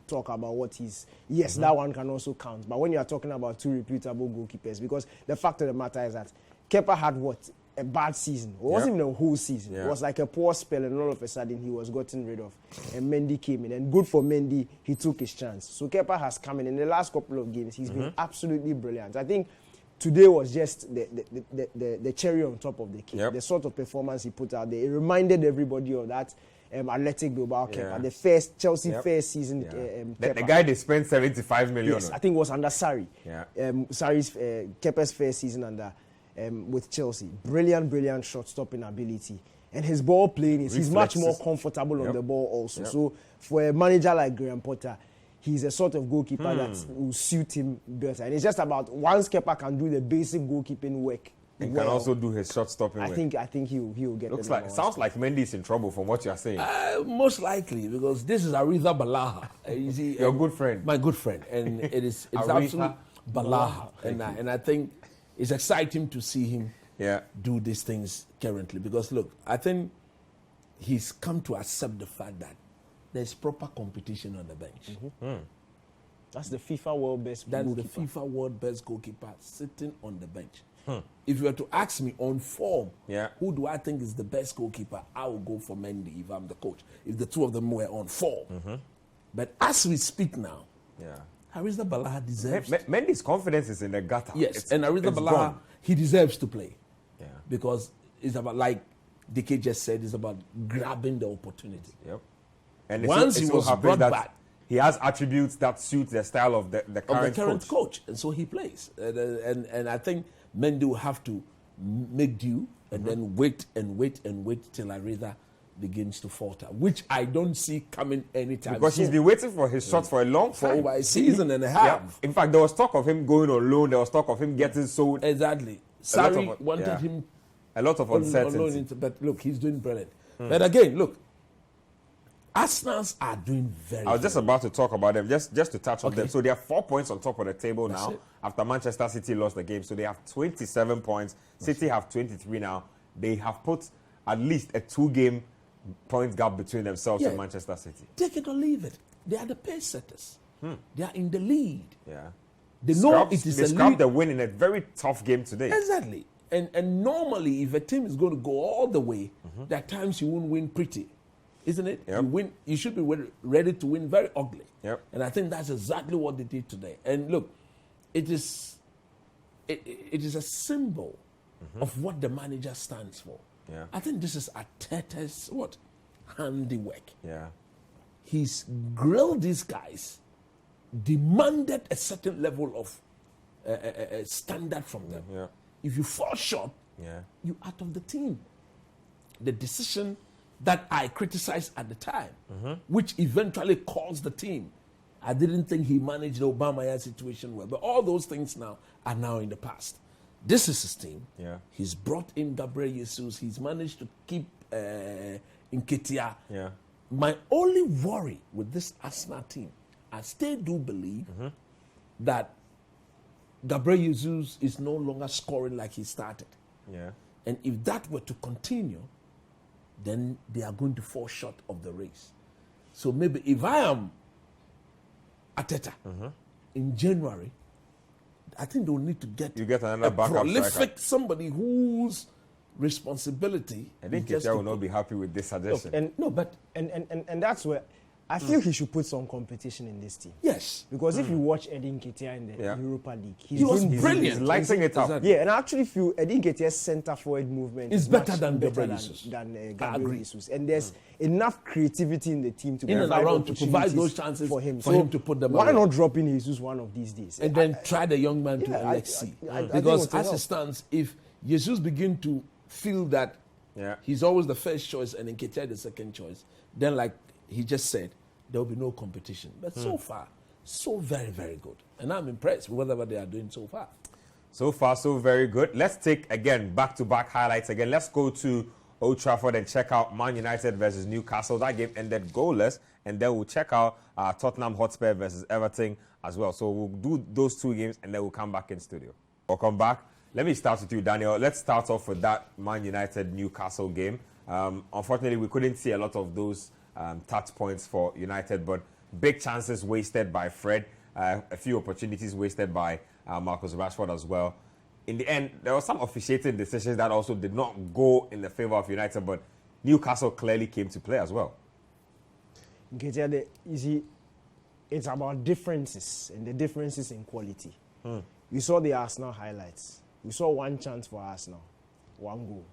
talk about what he's... Yes, that one can also count. But when you are talking about 2 reputable goalkeepers, because the fact of the matter is that Kepa had what? A bad season. It wasn't even a whole season. It was like a poor spell, and all of a sudden he was gotten rid of. And Mendy came in. And good for Mendy, he took his chance. So Kepa has come in. In the last couple of games, he's been absolutely brilliant. I think today was just the cherry on top of the cake. The sort of performance he put out there. It reminded everybody of that Athletic Bilbao Kepa, the first Chelsea first season. The guy they spent 75 million on. I think it was under Sarri. Sarri's Kepa's first season under with Chelsea. Brilliant shot-stopping ability. And his ball playing he's much more comfortable on the ball also. So for a manager like Graham Potter, he's a sort of goalkeeper that will suit him better. And it's just about once Kepa can do the basic goalkeeping work. And can also do his shot-stopping work. I think he'll get sounds like Mendy's in trouble from what you're saying. Most likely, because this is Aritha Balaha. Your good friend. My good friend. And it's absolute Balaha. And I think it's exciting to see him do these things currently. Because, look, I think he's come to accept the fact that there's proper competition on the bench. That's the FIFA world best goalkeeper. That's the FIFA world best goalkeeper sitting on the bench. If you were to ask me on form, who do I think is the best goalkeeper, I will go for Mendy if I'm the coach, if the two of them were on form. But as we speak now, Aritha Balaha deserves... Mendy's confidence is in the gutter. Yes, and Aritha Balaha, he deserves to play. Because it's about, like DK just said, it's about grabbing the opportunity. And once he was brought back, he has attributes that suit the style of the current coach. And so he plays. And I think Mendy will have to make due and then wait till Aritha begins to falter, which I don't see coming anytime because soon. He's been waiting for his shot for a long time. For over a season and a half. In fact, there was talk of him going on loan. There was talk of him getting sold. Exactly. Sarri wanted him a lot of uncertainty. But look, he's doing brilliant. But again, look, Arsenal's are doing very I was just about to talk about them, just to touch on Okay. them. So they are 4 points on top of the table That's now it. after Manchester City lost the game. So they have 27 points. City have 23 now. They have put at least a 2-game point gap between themselves and Manchester City. Take it or leave it. They are the pace setters. They are in the lead. They They know it is a scrapped lead. the win in a very tough game today. Exactly. And normally, if a team is going to go all the way, there are times you won't win pretty. Isn't it? You should be ready to win very ugly. And I think that's exactly what they did today. And look, it is a symbol of what the manager stands for. I think this is Arteta's handiwork. He's grilled these guys, demanded a certain level of standard from them. If you fall short, you're out of the team. The decision that I criticized at the time, which eventually caused the team. I didn't think he managed the Aubameyang situation well, but all those things now are now in the past. This is his team. He's brought in Gabriel Jesus. He's managed to keep Nketsia. My only worry with this Arsenal team, I still do believe that Gabriel Jesus is no longer scoring like he started. And if that were to continue, then they are going to fall short of the race. So maybe if I am Arteta in January, I think they'll need to get another a backup prolific striker. somebody whose responsibility. I think Nketsia will not be happy with this suggestion. And that's where I feel he should put some competition in this team. Yes. Because if you watch Eddie Nketsia in the Europa League, He was doing brilliant. He's lighting it up. Exactly. Yeah, and I actually feel Eddie Nketia's centre-forward movement It's is better much than better Gabriel Jesus. than I Gabriel agree. Jesus. And there's enough creativity in the team to In and provide around to provide those opportunities chances for him. to put them why away. not drop in Jesus one of these days? And then try the young man to Yeah, Alexi. I think Because it will as it help. stands, if Jesus begin to feel that he's always the first choice and Nketiah the second choice, then like he just said, there will be no competition. But so far, so very, very good. And I'm impressed with whatever they are doing so far. So far, so very good. Let's take, again, back-to-back highlights again. Let's go to Old Trafford and check out Man United versus Newcastle. That game ended goalless. And then we'll check out Tottenham Hotspur versus Everton as well. So we'll do those two games, and then we'll come back in studio. Welcome back. Let me start with you, Daniel. Let's start off with that Man United-Newcastle game. Unfortunately, we couldn't see a lot of those touch points for United, but big chances wasted by Fred. A few opportunities wasted by Marcus Rashford as well. In the end, there were some officiating decisions that also did not go in the favor of United, but Newcastle clearly came to play as well. Nketsia, you see, it's about differences, and the differences in quality. You saw the Arsenal highlights. We saw one chance for Arsenal, one goal.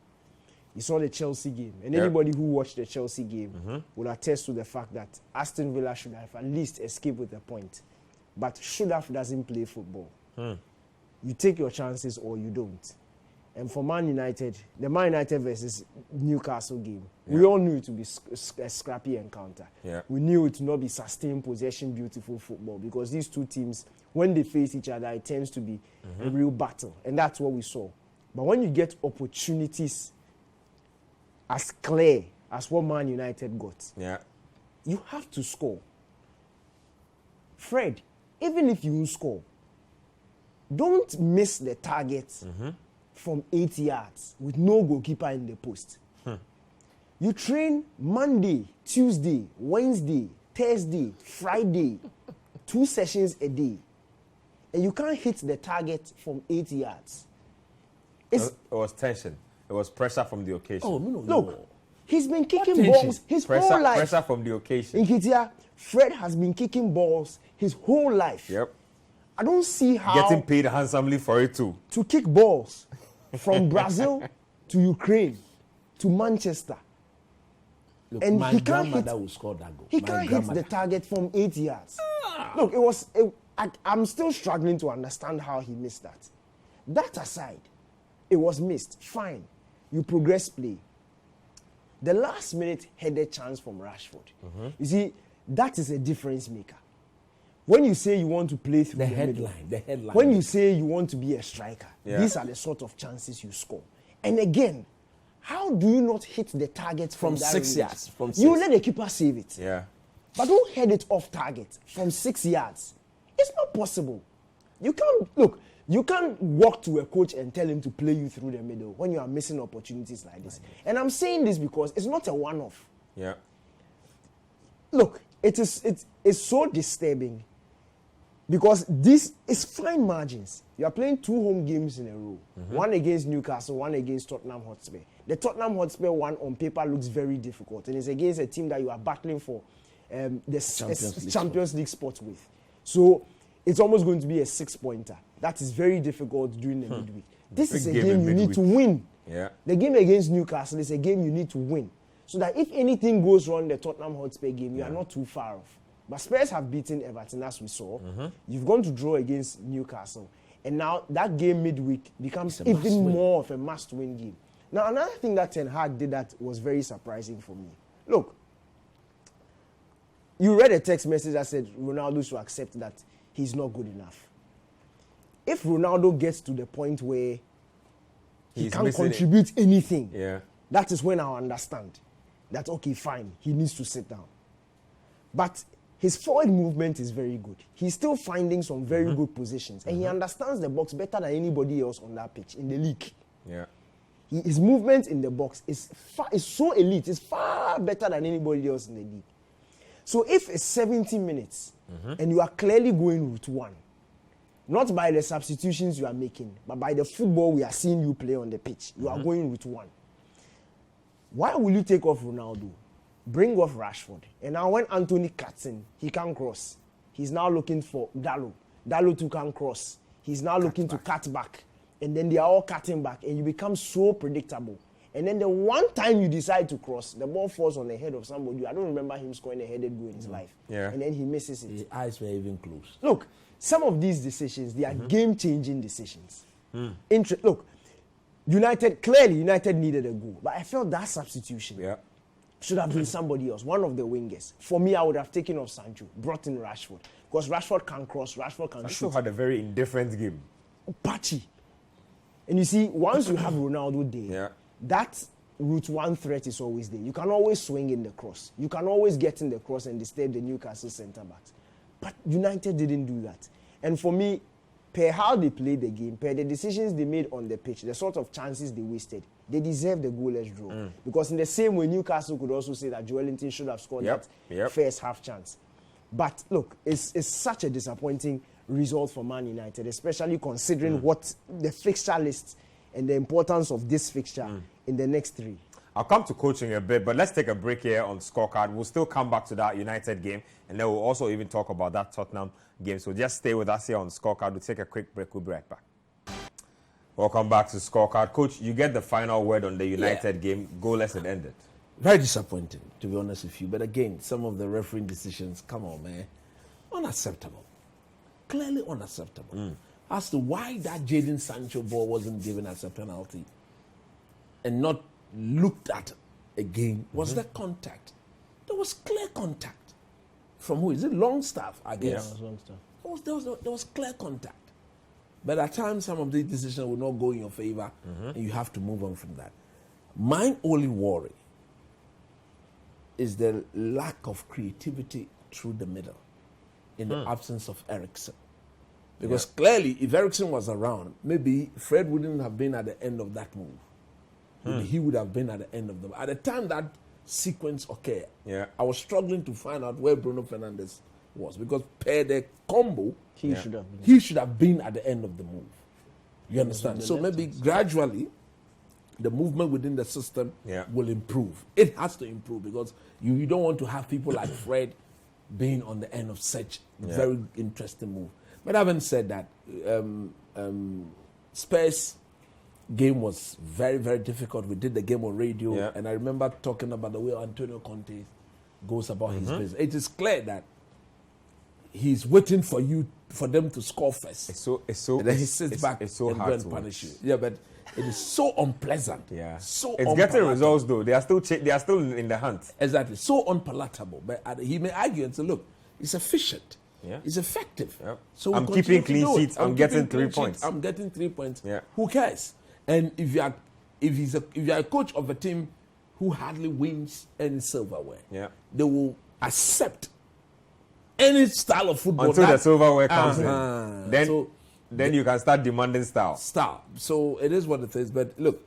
You saw the Chelsea game, and anybody who watched the Chelsea game will attest to the fact that Aston Villa should have at least escaped with a point. But should have doesn't play football. You take your chances or you don't. And for Man United, the Man United versus Newcastle game, we all knew it would be a scrappy encounter. We knew it would not be sustained possession, beautiful football, because these two teams, when they face each other, it tends to be a real battle. And that's what we saw. But when you get opportunities as clear as what Man United got, you have to score. Fred, even if you score, don't miss the target from 8 yards with no goalkeeper in the post. You train Monday, Tuesday, Wednesday, Thursday, Friday, 2 sessions a day, and you can't hit the target from 8 yards. It was tension. It was pressure from the occasion. Oh, no. Look, he's been kicking balls his whole life. Pressure from the occasion. Nketsia, Fred has been kicking balls his whole life. I don't see how... Getting paid handsomely for it too. To kick balls from Brazil to Ukraine to Manchester. Look, and my he can't grandmother will score that goal. He can't hit the target from 8 yards. Look, I'm still struggling to understand how he missed that. That aside, it was missed. Fine. You progress play. The last minute headed chance from Rashford. You see, that is a difference maker. When you say you want to play through the headline. When you say you want to be a striker, these are the sort of chances you score. And again, how do you not hit the target from 6 yards? You let the keeper save it. But don't head it off target from 6 yards. It's not possible. You can't walk to a coach and tell him to play you through the middle when you are missing opportunities like this. And I'm saying this because it's not a one-off. Look, it's so disturbing because this is fine margins. You are playing 2 home games in a row. One against Newcastle, one against Tottenham Hotspur. The Tottenham Hotspur one on paper looks very difficult, and it's against a team that you are battling for the Champions League spot with. So it's almost going to be a 6-pointer. That is very difficult during the midweek. This is a game you need to win. The game against Newcastle is a game you need to win. So that if anything goes wrong in the Tottenham Hotspur game, you are not too far off. But Spurs have beaten Everton, as we saw. You've gone to draw against Newcastle. And now that game midweek becomes even more of a must-win game. Now, another thing that Ten Hag did that was very surprising for me. Look, you read a text message that said Ronaldo should accept that he's not good enough. If Ronaldo gets to the point where he can't contribute anything, that is when I understand that, okay, fine, he needs to sit down. But his forward movement is very good. He's still finding some very good positions. And he understands the box better than anybody else on that pitch in the league. His movement in the box is so elite. It's far better than anybody else in the league. So if it's 70 minutes and you are clearly going route one, not by the substitutions you are making, but by the football we are seeing you play on the pitch, you are going route one. Why will you take off Ronaldo? Bring off Rashford. And now when Anthony cuts in, he can't cross. He's now looking for Dalot. Dalot too can't cross. He's now looking to cut back. And then they are all cutting back. And you become so predictable. And then the one time you decide to cross, the ball falls on the head of somebody. I don't remember him scoring a headed goal in his life. And then he misses it. His eyes were even closed. Look, some of these decisions, they are game-changing decisions. Look, United needed a goal. But I felt that substitution should have been somebody else, one of the wingers. For me, I would have taken off Sancho, brought in Rashford. Because Rashford can cross, Rashford can shoot. Sancho had a very indifferent game. Patchy. And you see, once you have Ronaldo there, Yeah. that route one threat is always there. You can always swing in the cross. You can always get in the cross and disturb the Newcastle centre-backs. But United didn't do that. And for me, per how they played the game, per the decisions they made on the pitch, the sort of chances they wasted, they deserve the goalless draw. Because in the same way, Newcastle could also say that Joelinton should have scored that first half chance. But look, it's such a disappointing result for Man United, especially considering what the fixture list and the importance of this fixture in the next three. I'll come to coaching a bit, but let's take a break here on Scorecard. We'll still come back to that United game, and then we'll also even talk about that Tottenham game. So just stay with us here on Scorecard. We'll take a quick break. We'll be right back. Welcome back to Scorecard. Coach, you get the final word on the United game. Goalless and ended. Very disappointing, to be honest with you. But again, some of the refereeing decisions, come on, man. Unacceptable. Clearly unacceptable. As to why that Jadon Sancho ball wasn't given as a penalty and not looked at again, was there contact? There was clear contact. From who? Is it Longstaff, I guess? Yeah, it was Longstaff. There was clear contact. But at times, some of these decisions will not go in your favor, and you have to move on from that. My only worry is the lack of creativity through the middle in the absence of Eriksen. Because clearly, if Eriksen was around, maybe Fred wouldn't have been at the end of that move. Maybe he would have been at the end of them. At the time that sequence occurred, I was struggling to find out where Bruno Fernandes was. Because per the combo, he should have been at the end of the move. You understand? So maybe gradually, the movement within the system will improve. It has to improve because you don't want to have people like Fred being on the end of such very interesting move. But having said that, Spurs game was very, very difficult. We did the game on radio, and I remember talking about the way Antonio Conte goes about his business. It is clear that he's waiting for them to score first. And then he sits back and go and punish you. Yeah, but it is so unpleasant. Yeah, so it's getting results though. They are still in the hunt. Exactly, so unpalatable. But he may argue and say, "Look, it's efficient. Yeah. It's effective. Yeah. So I'm keeping clean sheets. I'm getting 3 points. I'm getting 3 points. Yeah. Who cares? And if you are a coach of a team who hardly wins any silverware, they will accept any style of football until the silverware comes in. Then you can start demanding style. So it is what it is. But look,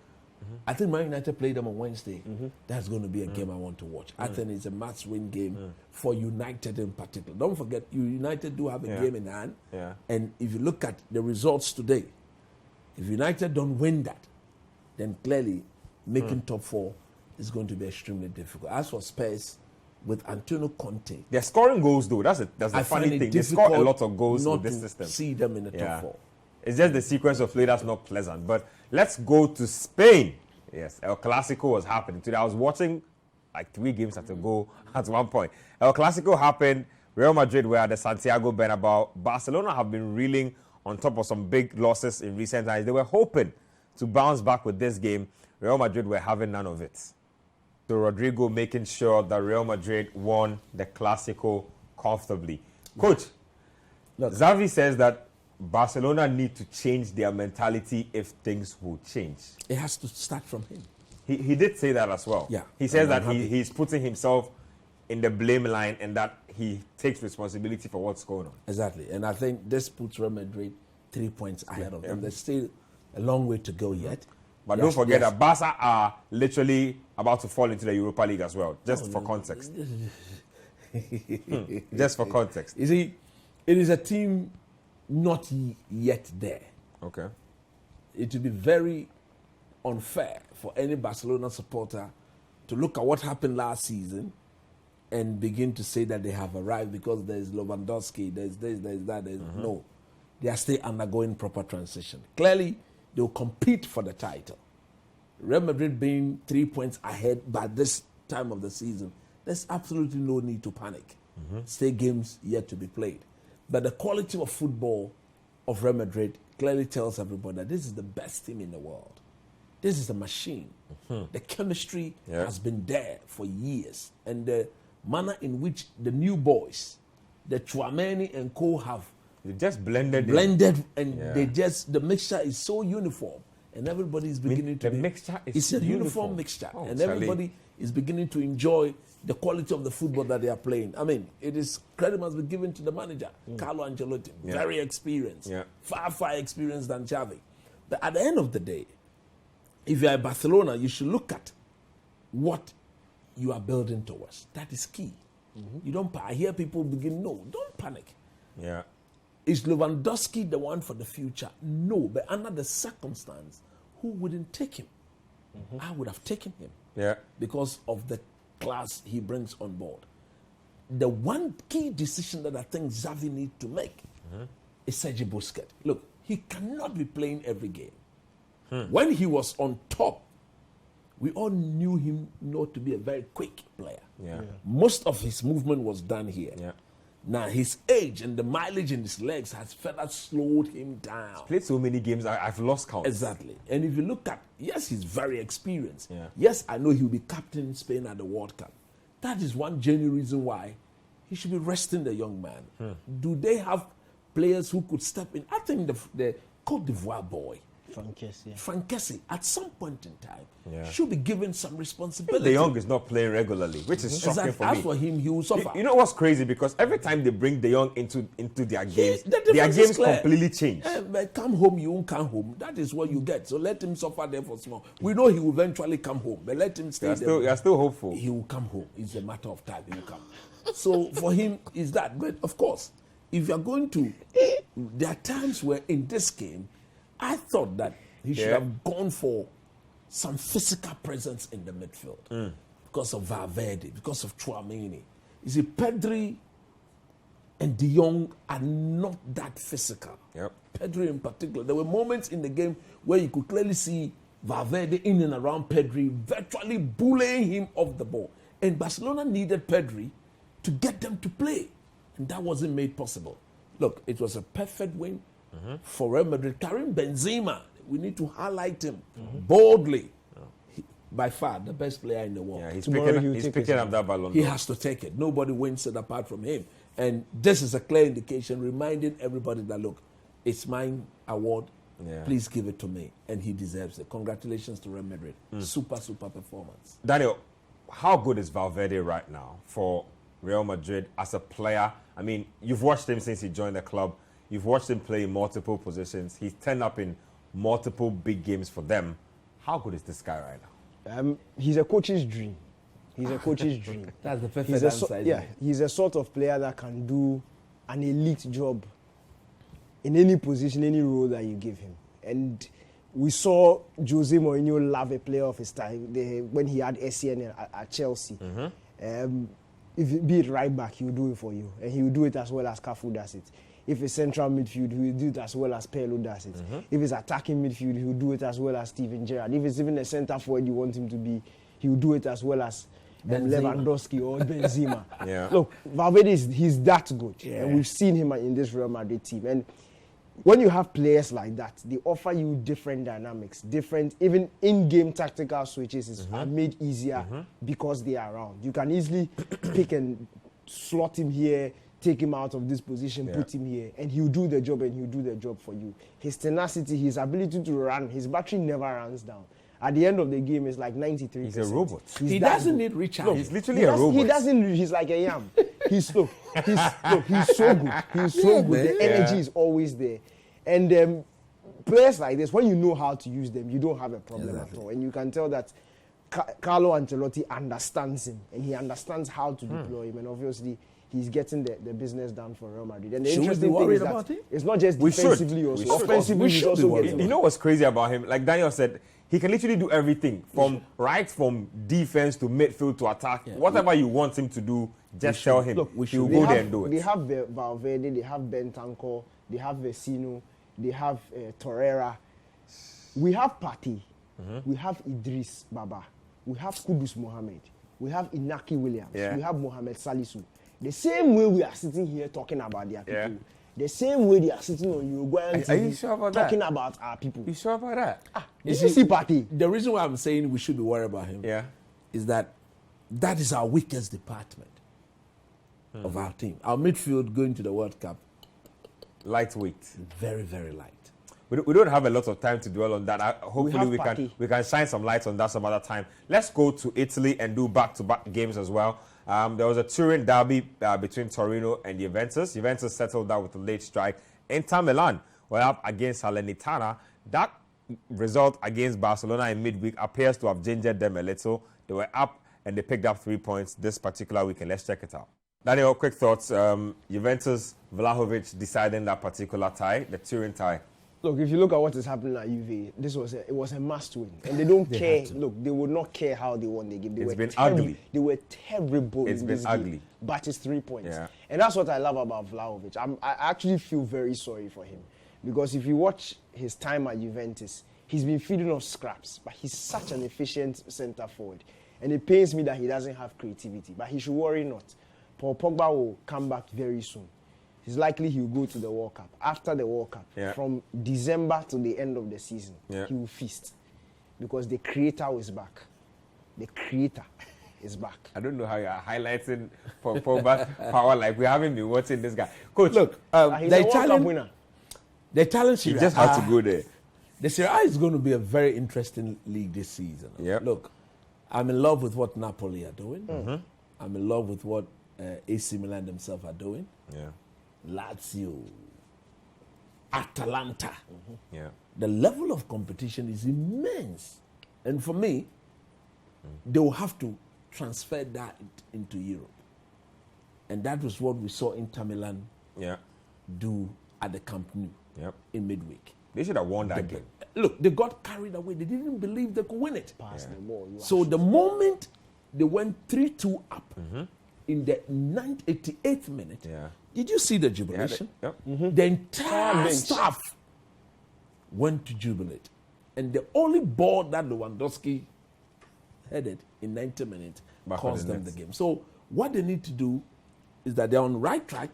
I think Man United play them on Wednesday. That's going to be a game I want to watch. I think it's a must-win game for United in particular. Don't forget, United do have a game in hand. Yeah. And if you look at the results today, if United don't win that, then clearly making top four is going to be extremely difficult. As for Spurs, with Antonio Conte, they're scoring goals though. That's the funny thing. They score a lot of goals with this system. See them in the top four. It's just the sequence of play that's not pleasant. But let's go to Spain. Yes, El Clasico was happening today. I was watching like 3 games at a go at one point. El Clasico happened. Real Madrid were at the Santiago Bernabeu. Barcelona have been reeling on top of some big losses in recent times. They were hoping to bounce back with this game. Real Madrid were having none of it. So Rodrigo making sure that Real Madrid won the Clasico comfortably. Coach, Xavi says that Barcelona need to change their mentality if things will change. It has to start from him. He did say that as well. Yeah. He says that he's putting himself in the blame line and that he takes responsibility for what's going on. Exactly. And I think this puts Real Madrid 3 points ahead of them. There's still a long way to go yet. But don't forget that Barca are literally about to fall into the Europa League as well, just for context. Just for context. You see, it is a team not yet there. Okay. It would be very unfair for any Barcelona supporter to look at what happened last season and begin to say that they have arrived because there's Lewandowski, there's this, there's that. No. They are still undergoing proper transition. Clearly, they'll compete for the title. Real Madrid being 3 points ahead by this time of the season, there's absolutely no need to panic. Still games yet to be played. But the quality of football of Real Madrid clearly tells everybody that this is the best team in the world. This is a machine. The chemistry has been there for years. And the manner in which the new boys, the Chouameni and co have just blended and the mixture is so uniform. And everybody is beginning to... The mixture is It's a uniform mixture. And everybody is beginning to enjoy the quality of the football that they are playing. I mean, it is credit must be given to the manager, Carlo Ancelotti, very experienced, far experienced than Xavi. But at the end of the day, if you are Barcelona, you should look at what you are building towards. That is key. You don't. I hear people begin. No, don't panic. Yeah. Is Lewandowski the one for the future? No, but under the circumstance, who wouldn't take him? I would have taken him. Yeah. Because of the class he brings on board. The one key decision that I think Xavi needs to make is Sergio Busquets. Look, he cannot be playing every game. When he was on top, we all knew him not to be a very quick player. Most of his movement was done here. Now, his age and the mileage in his legs has further slowed him down. He's played so many games, I've lost count. Exactly. And if you look at, yes, he's very experienced. Yes, I know he'll be captain in Spain at the World Cup. That is one genuine reason why he should be resting the young man. Do they have players who could step in? I think the Côte d'Ivoire boy, Frankesi, at some point in time, should be given some responsibility. De Jong is not playing regularly, which is shocking for me. As for him, he will suffer. You know what's crazy? Because every time they bring De Jong into their games, their games completely change. But come home, you won't come home. That is what you get. So let him suffer there for small. We know he will eventually come home, but let him stay there. You're still hopeful. He will come home. It's a matter of time. He will come. So for him, is that. But of course, if you're going to, there are times where in this game, I thought that he should have gone for some physical presence in the midfield because of Valverde, because of Chouameni. You see, Pedri and De Jong are not that physical. Pedri in particular. There were moments in the game where you could clearly see Valverde in and around Pedri, virtually bullying him off the ball. And Barcelona needed Pedri to get them to play. And that wasn't made possible. Look, it was a perfect win for Real Madrid. Karim Benzema, we need to highlight him boldly. By far, the best player in the world. Yeah, he's picking up that ballon. He has to take it. Nobody wins it apart from him. And this is a clear indication reminding everybody that, look, it's my award. Please give it to me. And he deserves it. Congratulations to Real Madrid. Super performance. Daniel, how good is Valverde right now for Real Madrid as a player? I mean, you've watched him since he joined the club. You've watched him play in multiple positions. He's turned up in multiple big games for them. How good is this guy right now? He's a coach's dream. He's a coach's dream. That's the perfect answer. He's a sort of player that can do an elite job in any position, any role that you give him. And we saw Jose Mourinho love a player of his time when he had SCN at Chelsea. If be it right back, he will do it for you. And he will do it as well as Cafu does it. If it's central midfield, he will do it as well as Pirlo does it. If it's attacking midfield, he will do it as well as Steven Gerrard. If it's even a centre forward you want him to be, he will do it as well as Lewandowski or Benzema. Look, Valverde, he's that good. And we've seen him in this Real Madrid team. And when you have players like that, they offer you different dynamics, even in-game tactical switches are made easier because they are around. You can easily pick and slot him here, take him out of this position, put him here, and he'll do the job, and he'll do the job for you. His tenacity, his ability to run, his battery never runs down. At the end of the game, it's like 93%. He's a robot. He doesn't need recharge. He's literally a robot. He doesn't. He's like a yam. He's slow. He's so good. He's so good. The energy is always there. And players like this, when you know how to use them, you don't have a problem at all. And you can tell that Carlo Ancelotti understands him, and he understands how to deploy him. And obviously, he's getting the business done for Real Madrid. And the interesting thing is that it's not just defensively also. Offensively, he's also getting. You know what's crazy about him? Like Daniel said, he can literally do everything from defense to midfield to attack. Whatever you want him to do, just tell him. Look, he'll go there and do it. They have Valverde, they have Bentancur, they have Vecino, they have Torreira. We have Partey, we have Idris Baba, we have Kudus Mohamed, we have Inaki Williams, we have Mohamed Salisu. The same way we are sitting here talking about their people, The same way they are sitting on Uruguayan TV, are you sure about talking that? about our people. You sure about that? Did you see Partey? The reason why I'm saying we should be worried about him is that is our weakest department of our team. Our midfield going to the World Cup, lightweight. Very, very light. We don't have a lot of time to dwell on that. Hopefully we can shine some light on that some other time. Let's go to Italy and do back-to-back games as well. There was a Turin derby between Torino and Juventus. Juventus settled that with a late strike. Inter Milan were up against Salernitana. That result against Barcelona in midweek appears to have gingered them a little. They were up and they picked up 3 points this particular weekend. Let's check it out. Daniel, quick thoughts. Juventus, Vlahovic deciding that particular tie, the Turin tie. Look, if you look at what is happening at Juve, it was a must win, and they don't care. Look, they would not care how they won the game. It's been ugly. They were terrible. It's been ugly, but it's 3 points, and that's what I love about Vlahovic. I actually feel very sorry for him, because if you watch his time at Juventus, he's been feeding off scraps, but he's such an efficient centre forward, and it pains me that he doesn't have creativity. But he should worry not. Paul Pogba will come back very soon. It's likely he will go to the World Cup. After the World Cup, from December to the end of the season, he will feast. Because the creator is back. The creator is back. I don't know how you are highlighting Pogba's power like we haven't been watching this guy. Coach, look, he's a World Cup winner. The Italian Serie A. You just have to go there. The Serie A is going to be a very interesting league this season. Look, I'm in love with what Napoli are doing. I'm in love with what AC Milan themselves are doing. Lazio, Atalanta. The level of competition is immense. And for me, they will have to transfer that into Europe. And that was what we saw Inter Milan do at the Camp Nou in midweek. They should have won that game. Look, they got carried away. They didn't believe they could win it. Pass the ball. So the moment they went 3-2 up in the 88th minute, did you see the jubilation? The entire staff went to jubilate. And the only ball that Lewandowski headed in 90 minutes cost them the game. So what they need to do is that they're on the right track.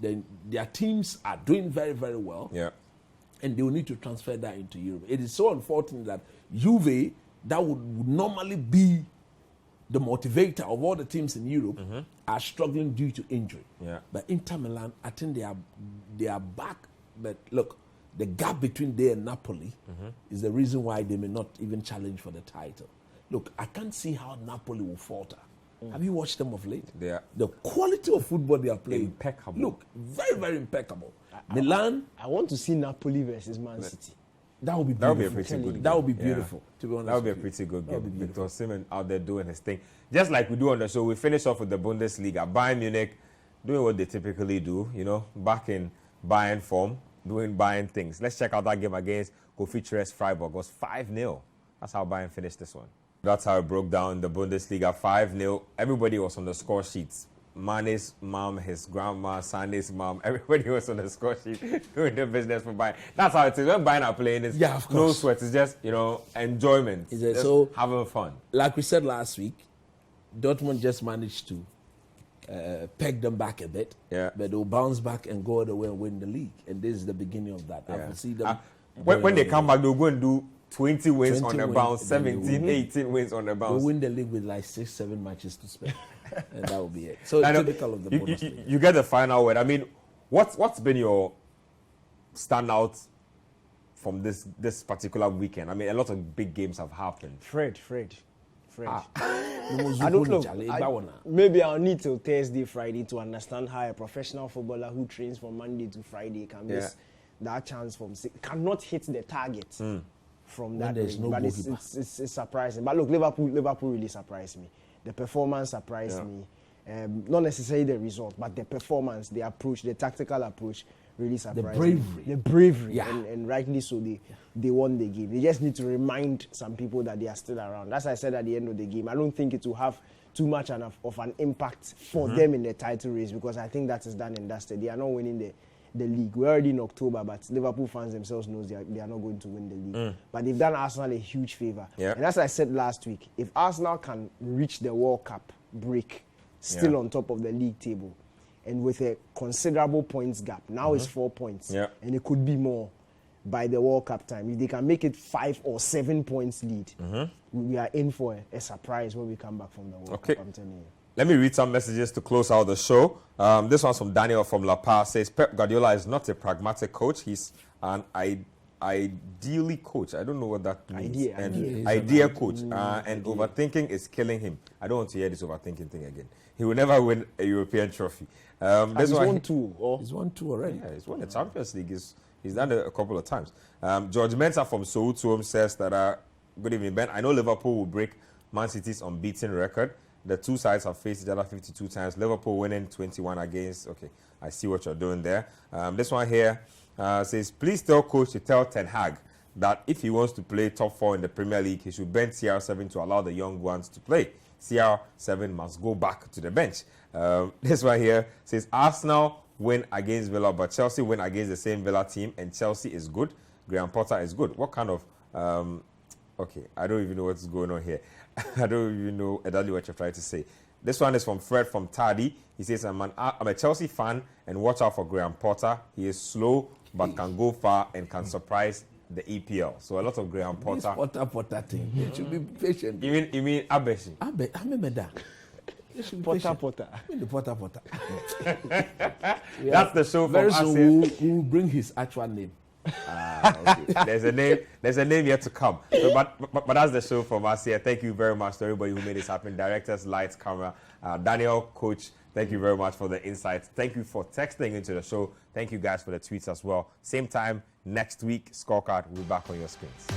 Their teams are doing very, very well. And they will need to transfer that into Europe. It is so unfortunate that Juve, that would normally be the motivator of all the teams in Europe, are struggling due to injury. But Inter Milan, I think they are back. But look, the gap between they and Napoli is the reason why they may not even challenge for the title. Look, I can't see how Napoli will falter. Have you watched them of late? The quality of football they are playing, impeccable. Look, very, very impeccable. Milan. I want to see Napoli versus Man City. That would be beautiful. That would be a pretty good game. That would be beautiful, to be honest. That would be a pretty good game. Victor Osimhen out there doing his thing. Just like we do on the show, we finish off with the Bundesliga. Bayern Munich doing what they typically do, back in Bayern form, doing Bayern things. Let's check out that game against Kofi Freiburg. It was 5-0. That's how Bayern finished this one. That's how it broke down the Bundesliga, 5-0. Everybody was on the score sheets. Mane's mom, his grandma, Sane's mom, everybody was on the score sheet doing their business for Bayern. That's how it is. When Bayern are playing, it's no sweat. It's just, enjoyment. Just so having fun. Like we said last week, Dortmund just managed to peg them back a bit. But they'll bounce back and go all the way and win the league. And this is the beginning of that. I will see them. When they come back, they'll go and do 20 wins on the bounce, 17, 18 wins on the bounce. We'll win the league with like 6-7 matches to spend. And that will be it. So it's typical of the Bundesliga. You get the final word. I mean, what's been your standout from this particular weekend? I mean, a lot of big games have happened. Fred. I don't know. Maybe I'll need till Thursday, Friday to understand how a professional footballer who trains from Monday to Friday can miss that chance cannot hit the target from that. But it's surprising. But look, Liverpool really surprised me. The performance surprised me. Not necessarily the result, but the performance, the approach, the tactical approach really surprised me. The bravery. And rightly so, they won the game. They just need to remind some people that they are still around. As I said at the end of the game, I don't think it will have too much of an impact for them in the title race, because I think that is done and dusted. They are not winning the league. We're already in October, but Liverpool fans themselves knows they are not going to win the league. But they've done Arsenal a huge favor. And as I said last week, if Arsenal can reach the World Cup break still on top of the league table and with a considerable points gap. Now it's 4 points, Yeah. and it could be more by the World Cup time. If they can make it 5 or 7 points lead, we are in for a surprise when we come back from the World Cup, I'm telling you. Let me read some messages to close out the show. This one's from Daniel from La Paz. Says Pep Guardiola is not a pragmatic coach. He's an ideally coach. I don't know what that means. Idea coach. And overthinking is killing him. I don't want to hear this overthinking thing again. He will never win a European trophy. He's won 2. He's won 2 already. Yeah, he's won the Champions League. He's done it a couple of times. George Mensah from Southampton says that, good evening, Ben. I know Liverpool will break Man City's unbeaten record. The two sides have faced each other 52 times. Liverpool winning 21 against. Okay, I see what you're doing there. This one here says, please tell coach to tell Ten Hag that if he wants to play top 4 in the Premier League, he should bench CR7 to allow the young ones to play. CR7 must go back to the bench. This one here says, Arsenal win against Villa, but Chelsea win against the same Villa team, and Chelsea is good. Graham Potter is good. What kind of... okay, I don't even know what's going on here. I don't even know exactly what you're trying to say. This one is from Fred from Tardy. He says, I'm a Chelsea fan, and watch out for Graham Potter. He is slow, but can go far and can surprise the EPL. So a lot of Graham Potter. This Potter thing. You should be patient. You mean Abeshi? Potter. That's the show from Very us. soon we'll bring his actual name. Okay. There's a name yet to come. So, but that's the show from us here. Thank you very much to everybody who made this happen. Directors, lights, camera. Daniel, coach, thank you very much for the insights. Thank you for texting into the show. Thank you guys for the tweets as well. Same time next week, Scorecard will be back on your screens.